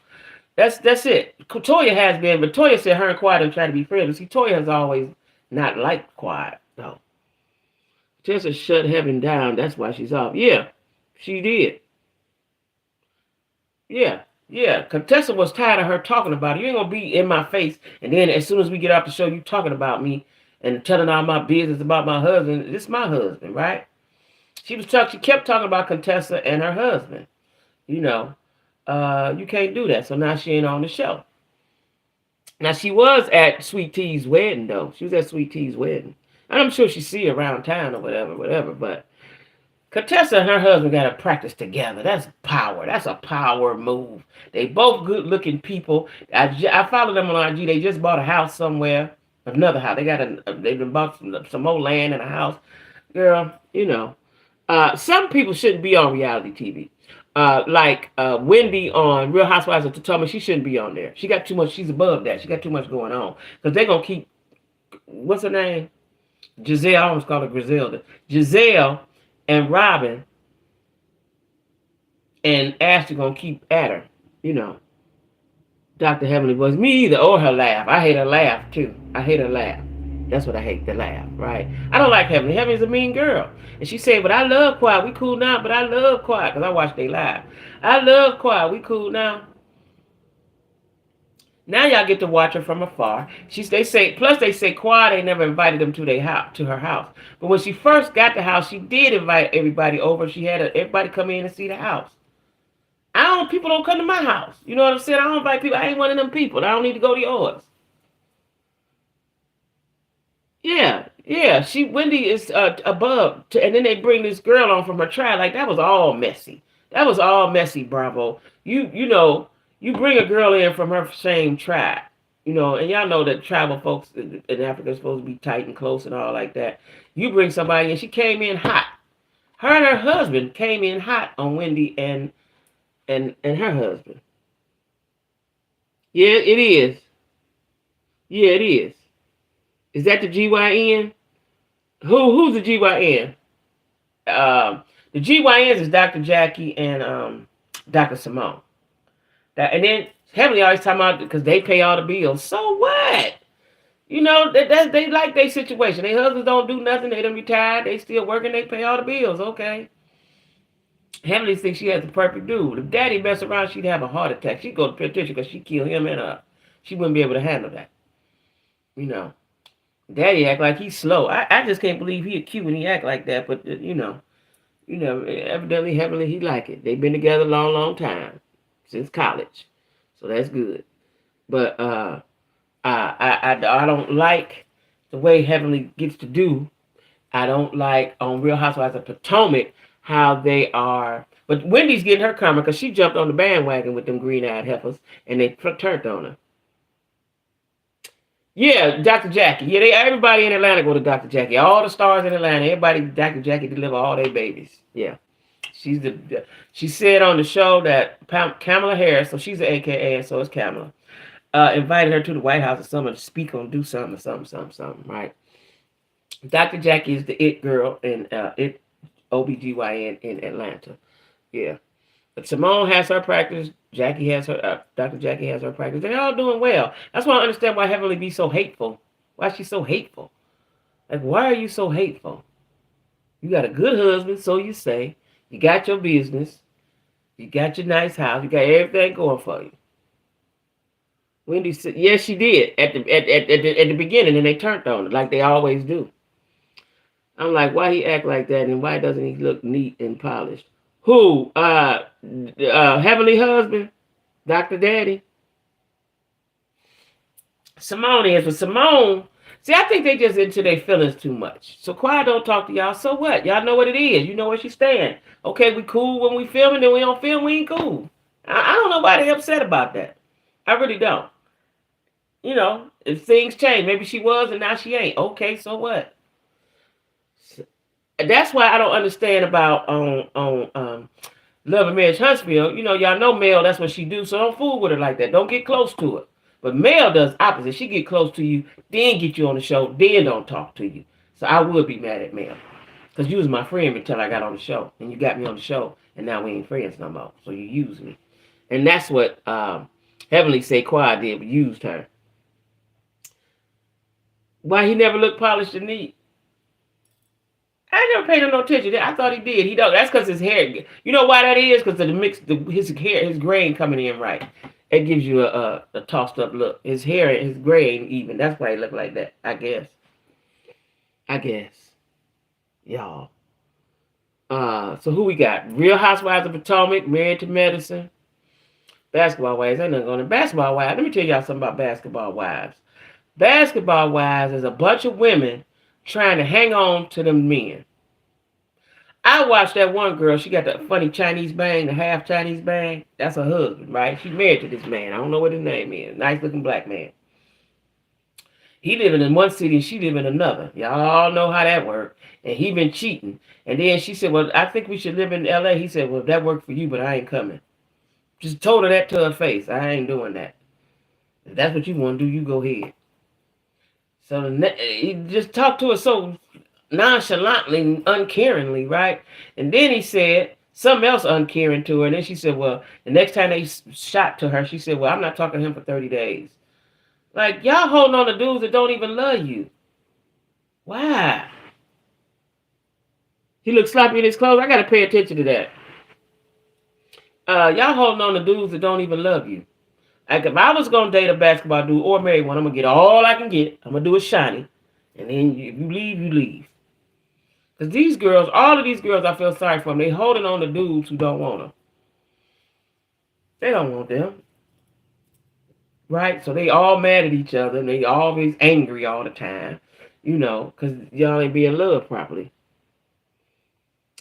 That's it. Toya has been, but Toya said her and Quiet are trying to be friends. But see, Toya has always not liked Quiet, though. Just to shut heaven down, that's why she's off. Yeah, she did. Yeah, yeah. Contessa was tired of her talking about it. You ain't gonna be in my face, and then as soon as we get off the show, you talking about me and telling all my business about my husband. This is my husband, right? She kept talking about Contessa and her husband. You can't do that. So now she ain't on the show. Now she was at Sweet T's wedding though. She was at Sweet T's wedding. And I'm sure she see her around town or whatever. But Contessa and her husband got to practice together. That's power. That's a power move. They both good looking people. I follow them on IG. They just bought a house somewhere. Another house. They've been bought some more land and a house. Girl, some people shouldn't be on reality TV. Like Wendy on Real Housewives of Potomac, she shouldn't be on there. She got too much. She's above that. She got too much going on. Because they're going to keep, what's her name? Giselle. I almost call her Griselda. Giselle and Robin and Ashley going to keep at her. Dr. Heavenly Voice. Me either, or her laugh. I hate her laugh, too. I hate her laugh. That's what I hate, the laugh, right? I don't like Heavenly. Heavenly's a mean girl. And she said, but I love Quiet. We cool now, but I love Quiet. Because I watched they live. I love Quiet. We cool now. Now y'all get to watch her from afar. They say Quiet ain't never invited them to her house. But when she first got the house, she did invite everybody over. She had everybody come in and see the house. People don't come to my house. You know what I'm saying? I don't invite people. I ain't one of them people. I don't need to go to yours. Yeah. Wendy is above, and then they bring this girl on from her tribe. Like that was all messy. Bravo. You bring a girl in from her same tribe, and y'all know that tribal folks in Africa are supposed to be tight and close and all like that. You bring somebody in, she came in hot. Her and her husband came in hot on Wendy and her husband. Yeah, it is. Yeah, it is. Is that the GYN? Who's the GYN? The GYNs is Dr. Jackie and Dr. Simone. And then Heavenly always talking about because they pay all the bills. So what? They like their situation. Their husbands don't do nothing. They done retired. They still working. They pay all the bills. Okay. Heavenly thinks she has the perfect dude. If Daddy mess around, she'd have a heart attack. She'd go to penitentiary because she'd kill him and she wouldn't be able to handle that. Daddy act like he's slow. I just can't believe he cute when he act like that. But evidently Heavenly he like it. They've been together a long time since college, so that's good. But I don't like the way Heavenly gets to do. I don't like on Real Housewives of Potomac how they are. But Wendy's getting her karma because she jumped on the bandwagon with them green-eyed heifers and they turned on her. Yeah, Dr. Jackie. Yeah, everybody in Atlanta go to Dr. Jackie. All the stars in Atlanta, everybody, Dr. Jackie deliver all their babies. Yeah. She said on the show that Kamala Harris, so she's an AKA, and so is Kamala, invited her to the White House or something to speak on, do something, right? Dr. Jackie is the it girl and it OBGYN in Atlanta. Yeah. But Simone has her practice. Jackie has her, Dr. Jackie has her practice. They're all doing well. That's why I understand why Heavenly be so hateful. Why she's so hateful. Like, why are you so hateful? You got a good husband, so you say. You got your business. You got your nice house. You got everything going for you. Wendy said, yes, she did at the beginning, and they turned on it like they always do. I'm like, why he act like that, and why doesn't he look neat and polished? Who? Heavenly husband? Dr. Daddy? Simone is, but Simone, see, I think they just into their feelings too much. So Quiet don't talk to y'all, so what? Y'all know what it is. You know where she stand. Okay, we cool when we filming, then we don't film, we ain't cool. I don't know why they upset about that. I really don't. If things change, maybe she was and now she ain't. Okay, so what? That's why I don't understand about Love and Marriage Huntsville. Y'all know Mel, that's what she do, so don't fool with her like that. Don't get close to her. But Mel does opposite. She get close to you, then get you on the show, then don't talk to you. So I would be mad at Mel. Because you was my friend until I got on the show. And you got me on the show, and now we ain't friends no more. So you use me. And that's what Heavenly Say Quiet did. We used her. Why he never looked polished and neat? I never paid him no attention. I thought he did. He don't. That's because his hair. You know why that is? Because of the mix, his hair, his grain coming in right. It gives you a tossed up look. His hair, his grain even. That's why he look like that. I guess. Y'all. So who we got? Real Housewives of Potomac, Married to Medicine. Basketball Wives. Ain't nothing going to Basketball Wives. Let me tell y'all something about Basketball Wives. Basketball Wives is a bunch of women trying to hang on to them men. I watched that one girl. She got the funny Chinese bang, the half Chinese bang. That's her husband, right? She's married to this man. I don't know what his name is. Nice looking black man. He living in one city and she live in another. Y'all know how that worked. And he been cheating. And then she said, well, I think we should live in L.A. He said, well, that worked for you, but I ain't coming. Just told her that to her face. I ain't doing that. If that's what you want to do, you go ahead. So he just talked to her so nonchalantly, uncaringly, right? And then he said something else uncaring to her. And then she said, well, the next time they shot to her, she said, well, I'm not talking to him for 30 days. Like, y'all holding on to dudes that don't even love you. Why? He looks sloppy in his clothes. I got to pay attention to that. Y'all holding on to dudes that don't even love you. Like, if I was going to date a basketball dude or marry one, I'm going to get all I can get. I'm going to do it shiny. And then if you leave, you leave. Because these girls, all of these girls, I feel sorry for them. They holding on to dudes who don't want them. They don't want them. Right? So they all mad at each other. And they always angry all the time. Because y'all ain't being loved properly.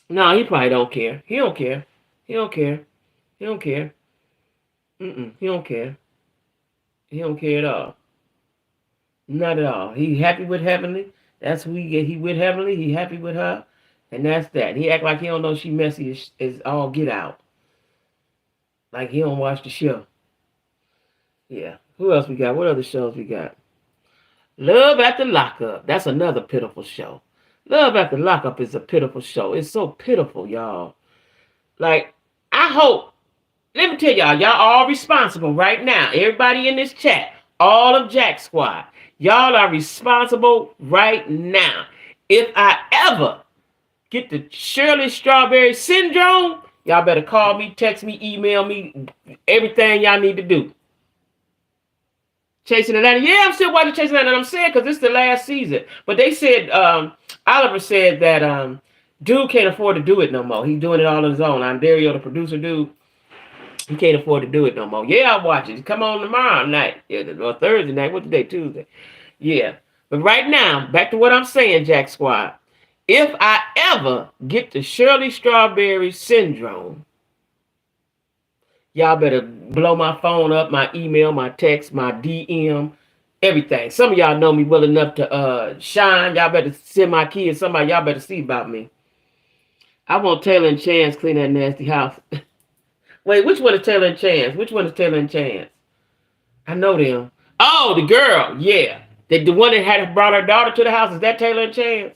No, he probably don't care. He don't care. He don't care. He don't care. He don't care. He don't care at all. Not at all. He happy with Heavenly. That's who he get. He with Heavenly. He happy with her. And that's that. He act like he don't know she messy is all get out. Like he don't watch the show. Yeah. Who else we got? What other shows we got? Love at the Lockup. That's another pitiful show. Love at the Lockup is a pitiful show. It's so pitiful, y'all. Like, I hope. Let me tell y'all all responsible right now. Everybody in this chat, all of Jack Squad, y'all are responsible right now. If I ever get the Shirley Strawberry syndrome, y'all better call me, text me, email me, everything y'all need to do. Chasing Atlanta. Yeah, I'm still watching Chasing Atlanta. I'm saying because it's the last season. But they said, Oliver said that dude can't afford to do it no more. He's doing it all on his own. I'm Dario, the producer dude. He can't afford to do it no more. Yeah, I'll watch it. Come on tomorrow night. Or Thursday night. What's the day? Tuesday. Yeah. But right now, back to what I'm saying, Jack Squad. If I ever get the Shirley Strawberry syndrome, y'all better blow my phone up, my email, my text, my DM, everything. Some of y'all know me well enough to shine. Y'all better send my kids. Somebody y'all better see about me. I want Taylor and Chance clean that nasty house. Wait, which one is Taylor and Chance? Which one is Taylor and Chance? I know them. Oh, the girl. Yeah. The one that had brought her daughter to the house. Is that Taylor and Chance?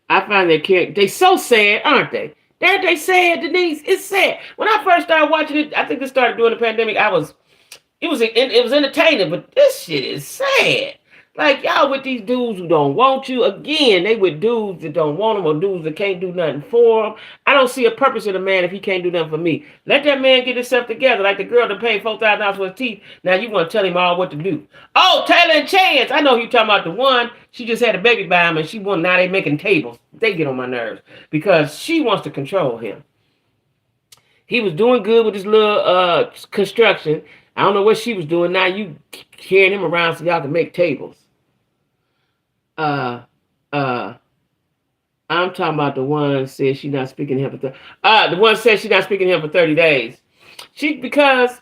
I find they so sad, aren't they? They sad, Denise. It's sad. When I first started watching it, I think this started during the pandemic. It was entertaining, but this shit is sad. Like, y'all with these dudes who don't want you. Again, they with dudes that don't want them or dudes that can't do nothing for them. I don't see a purpose in a man if he can't do nothing for me. Let that man get himself together. Like the girl that paid $4,000 for his teeth. Now you want to tell him all what to do. Oh, Taylor and Chance. I know you talking about the one. She just had a baby by him and she won. Now they making tables. They get on my nerves because she wants to control him. He was doing good with his little construction. I don't know what she was doing. Now you carrying him around so y'all can make tables. I'm talking about the one said she's not speaking to him for the one said she's not speaking to him for 30 days. Because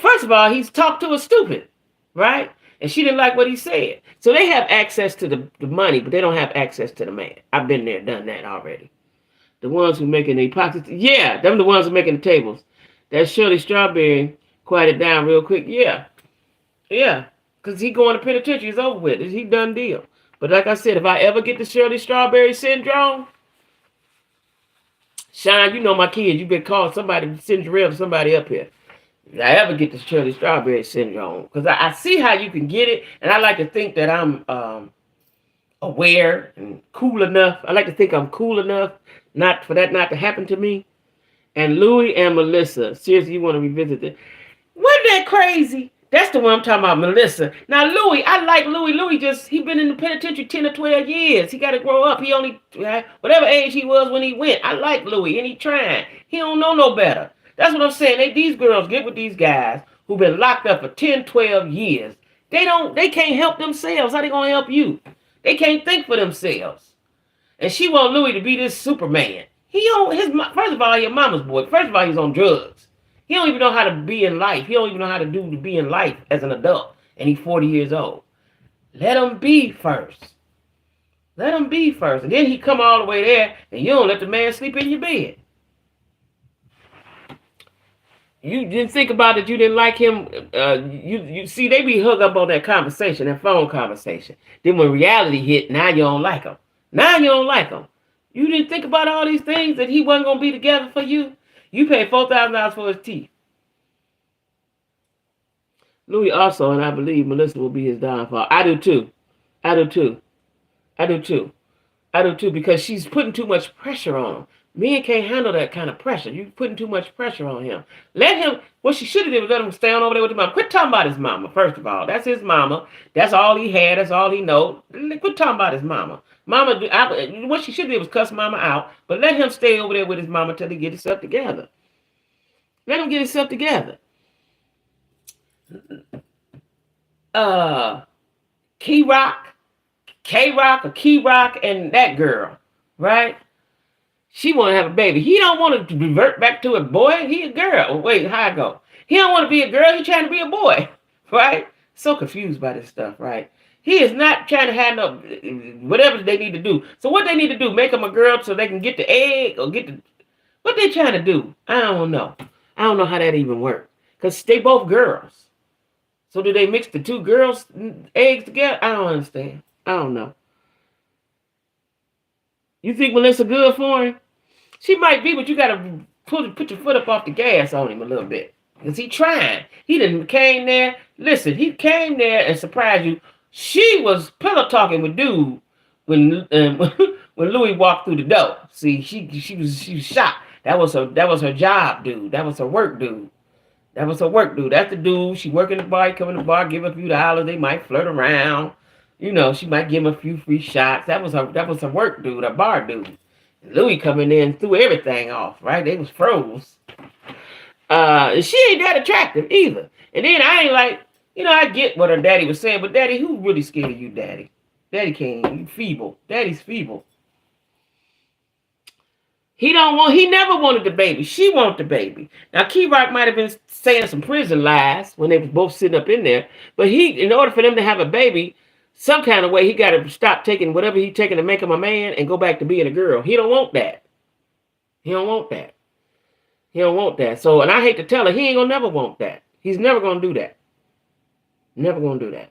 first of all, he's talked to her stupid, right? And she didn't like what he said. So they have access to the money, but they don't have access to the man. I've been there, done that already. The ones who making the pockets, yeah, them the ones who making the tables. That Shirley Strawberry quieted down real quick. Yeah, yeah, because he going to penitentiary. It's over with. He done deal. But like I said, if I ever get the Shirley Strawberry syndrome, Sean, you know my kids. You been called somebody, Cinderella, somebody up here. If I ever get the Shirley Strawberry syndrome, because I see how you can get it, and I like to think that I'm aware and cool enough. I like to think I'm cool enough not for that not to happen to me. And Louis and Melissa, seriously, you want to revisit it? Wasn't that crazy? That's the one I'm talking about, Melissa. Now, Louis, I like Louis. Louis he been in the penitentiary 10 or 12 years. He got to grow up. He only, whatever age he was when he went. I like Louis, and he trying. He don't know no better. That's what I'm saying. These girls get with these guys who've been locked up for 10, 12 years. They can't help themselves. How they going to help you? They can't think for themselves. And she want Louis to be this Superman. First of all, your mama's boy. First of all, he's on drugs. He don't even know how to be in life. He don't even know how to be in life as an adult. And he's 40 years old. Let him be first. Let him be first. And then he come all the way there, and you don't let the man sleep in your bed. You didn't think about it. You didn't like him. You see, they be hooked up on that conversation, that phone conversation. Then when reality hit, now you don't like him. Now you don't like him. You didn't think about all these things that he wasn't going to be together for you. You paid $4,000 for his teeth. Louis also, and I believe Melissa will be his downfall. I do too. I do too. I do too. I do too, because she's putting too much pressure on him. Men can't handle that kind of pressure. You're putting too much pressure on him. Let him, what she should have did was let him stay on over there with his mama. Quit talking about his mama, first of all. That's his mama. That's all he had. That's all he knows. Quit talking about his mama. What she should have did was cuss mama out, but let him stay over there with his mama till he get himself together. Let him get himself together. K-Rock, and that girl, right? She want to have a baby. He don't want to revert back to a boy. He a girl. Wait, how I go? He don't want to be a girl. He trying to be a boy, right? So confused by this stuff, right? He is not trying to have no whatever they need to do. So what they need to do? Make him a girl so they can get the egg or get the what they trying to do? I don't know. I don't know how that even works because they both girls. So do they mix the two girls' eggs together? I don't understand. I don't know. You think Melissa good for him? She might be, but you got to put your foot up off the gas on him a little bit. Because he trying. He done came there. Listen, he came there and surprised you. She was pillow talking with dude when Louis walked through the door. See, she was shocked. That was her job, dude. That was her work, dude. That's the dude. She work in the bar, come in the bar, give a few dollars. They might flirt around. You know, she might give him a few free shots. That was her work dude, her bar dude. Louis coming in threw everything off, right? They was froze. She ain't that attractive either. And then I ain't like, I get what her daddy was saying, but daddy, who really scared of you, daddy? Daddy can't. You feeble. Daddy's feeble. He never wanted the baby. She wanted the baby. Now, Key-Rock might have been saying some prison lies when they was both sitting up in there, but in order for them to have a baby, some kind of way, he got to stop taking whatever he's taking to make him a man and go back to being a girl. He don't want that. So, and I hate to tell her, he ain't gonna never want that. He's never gonna do that. Never gonna do that.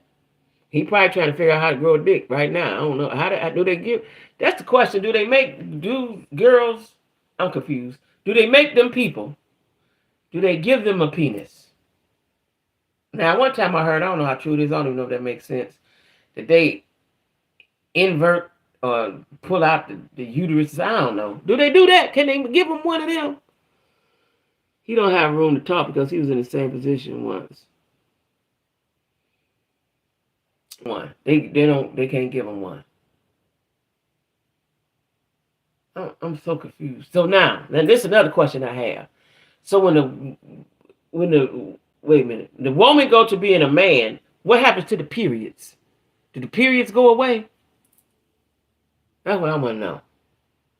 He probably trying to figure out how to grow a dick right now. I don't know. How do they give? That's the question. Do girls? I'm confused. Do they make them people? Do they give them a penis? Now, one time I heard, I don't know how true it is. I don't even know if that makes sense. That they invert or pull out the uterus. I don't know. Do they do that? Can they give him one of them? He don't have room to talk because he was in the same position once. One. They can't give him one. I'm so confused. So now this is another question I have. So when the wait a minute, the woman go to being a man, what happens to the periods? Do the periods go away? That's what I want to know.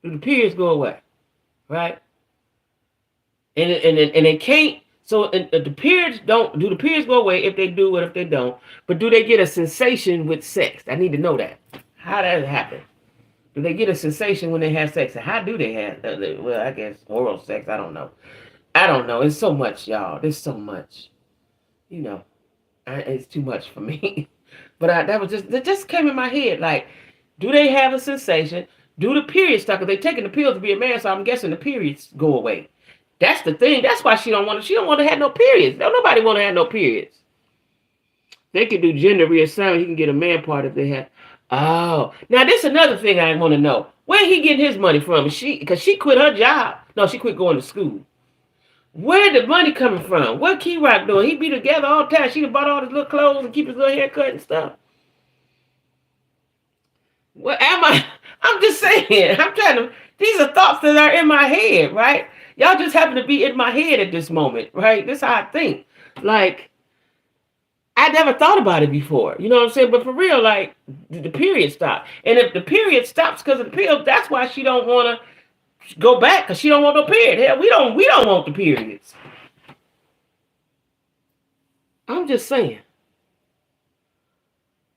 Do the periods go away? Right? And they can't So the periods don't do the periods go away if they do or if they don't. But do they get a sensation with sex? I need to know that. How does it happen? Do they get a sensation when they have sex? And how do they have? Well, I guess oral sex. I don't know. I don't know. It's so much, y'all. There's so much. You know, it's too much for me. But that just came in my head. Like, do they have a sensation? Do the periods stop? Because they taking the pills to be a man, so I'm guessing the periods go away. That's the thing. That's why she don't want to. She don't want to have no periods. Don't nobody want to have no periods. They can do gender reassignment. He can get a man part if they have. Oh, now this is another thing I want to know. Where he getting his money from? Because she quit her job. No, she quit going to school. Where the money coming from? What Key Rock doing? He be together all the time. She done bought all his little clothes and keep his little haircut and stuff. What am I? I'm just saying. I'm trying to. These are thoughts that are in my head, right? Y'all just happen to be in my head at this moment, right? This is how I think. Like, I never thought about it before. You know what I'm saying? But for real, like, the period stopped. And if the period stops because of the pill, that's why she don't want to go back, because she don't want no period. Hell, we don't want the periods. I'm just saying.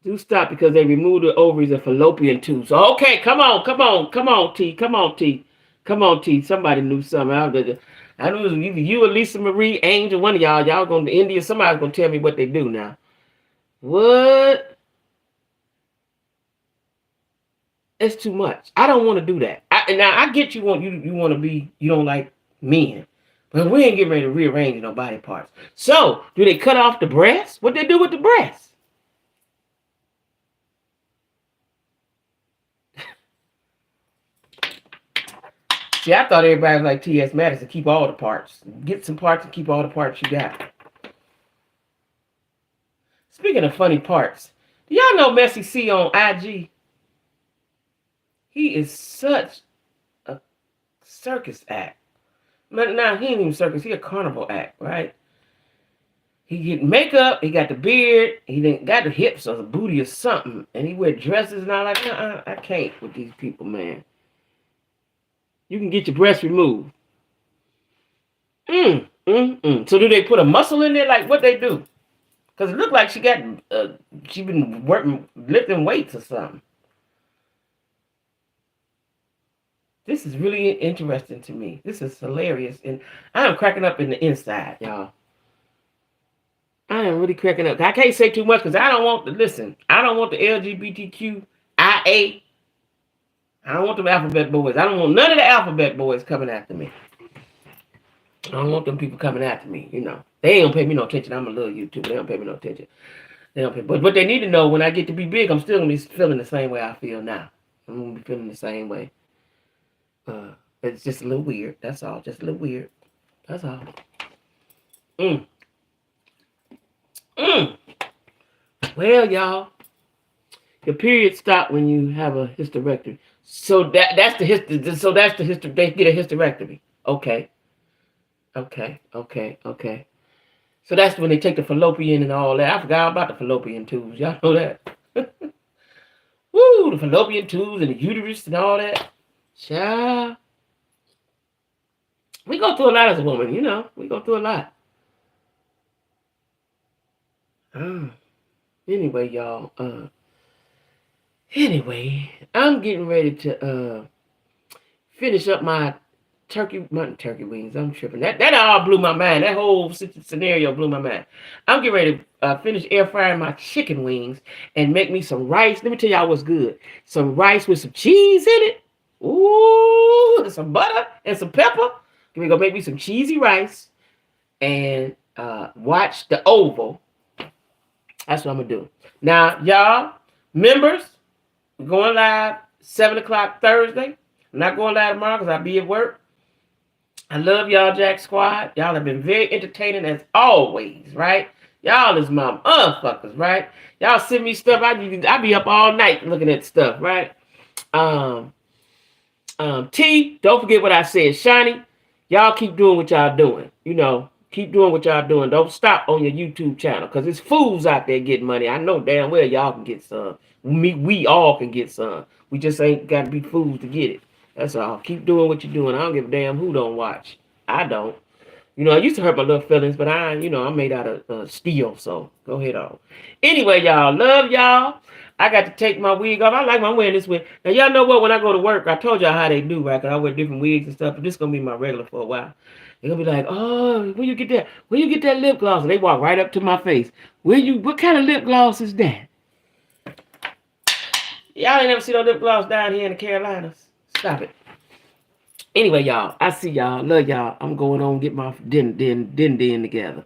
Do stop because they removed the ovaries and fallopian tubes. So, okay, come on, T. Somebody knew something. I knew it was either you or Lisa Marie, Angel, one of y'all. Y'all going to India. Somebody's going to tell me what they do now. What? It's too much. I don't want to do that. Now, I get you want to be, you don't like men. But we ain't getting ready to rearrange no body parts. So, do they cut off the breast? What they do with the breast? See, I thought everybody was like T.S. Madison, keep all the parts. Get some parts and keep all the parts you got. Speaking of funny parts, do y'all know Messy C on IG? He is such a circus act. Now, he ain't even circus, he a carnival act, right? He get makeup, he got the beard, he done got the hips or the booty or something, and he wear dresses and all like, I can't with these people, man. You can get your breast removed. So do they put a muscle in there? Like what they do? Because it looked like she been working, lifting weights or something. This is really interesting to me. This is hilarious. And I am cracking up in the inside, y'all. I am really cracking up. I can't say too much because I don't want the LGBTQIA. I don't want them alphabet boys. I don't want none of the alphabet boys coming after me. I don't want them people coming after me, you know. They don't pay me no attention. I'm a little YouTuber. They don't pay me no attention. But what they need to know, when I get to be big, I'm still going to be feeling the same way I feel now. I'm going to be feeling the same way. It's just a little weird. That's all. Just a little weird. That's all. Well, y'all, your period stop when you have a hysterectomy. So that's the hysterectomy. They get a hysterectomy. Okay. So that's when they take the fallopian and all that. I forgot about the fallopian tubes. Y'all know that? Woo, the fallopian tubes and the uterus and all that. Child. We go through a lot as a woman, you know. We go through a lot. Anyway, y'all. Anyway, I'm getting ready to finish up my turkey wings. I'm tripping. That all blew my mind. That whole scenario blew my mind. I'm getting ready to finish air frying my chicken wings and make me some rice. Let me tell y'all what's good. Some rice with some cheese in it. Ooh, and some butter and some pepper. We're going to make me some cheesy rice and watch the Oval. That's what I'm going to do. Now, y'all, members, we're going live 7 o'clock Thursday. I'm not going live tomorrow because I'll be at work. I love y'all, Jack Squad. Y'all have been very entertaining as always, right? Y'all is my motherfuckers, right? Y'all send me stuff. I be up all night looking at stuff, right? T, don't forget what I said. Shiny, y'all keep doing what y'all doing. You know, keep doing what y'all doing. Don't stop on your YouTube channel because there's fools out there getting money. I know damn well y'all can get some. We all can get some. We just ain't got to be fools to get it. That's all. Keep doing what you're doing. I don't give a damn who don't watch. I don't. You know, I used to hurt my little feelings, but I'm made out of steel, so go ahead on. Anyway, y'all, love y'all. I got to take my wig off. I like my wearing this wig. Now, y'all know what? When I go to work, I told y'all how they do, right? Because I wear different wigs and stuff, but this is going to be my regular for a while. They're going to be like, oh, where you get that? Where you get that lip gloss? And they walk right up to my face. What kind of lip gloss is that? Y'all ain't never seen no lip gloss down here in the Carolinas. Stop it. Anyway, y'all, I see y'all. Love y'all. I'm going on and get my din together.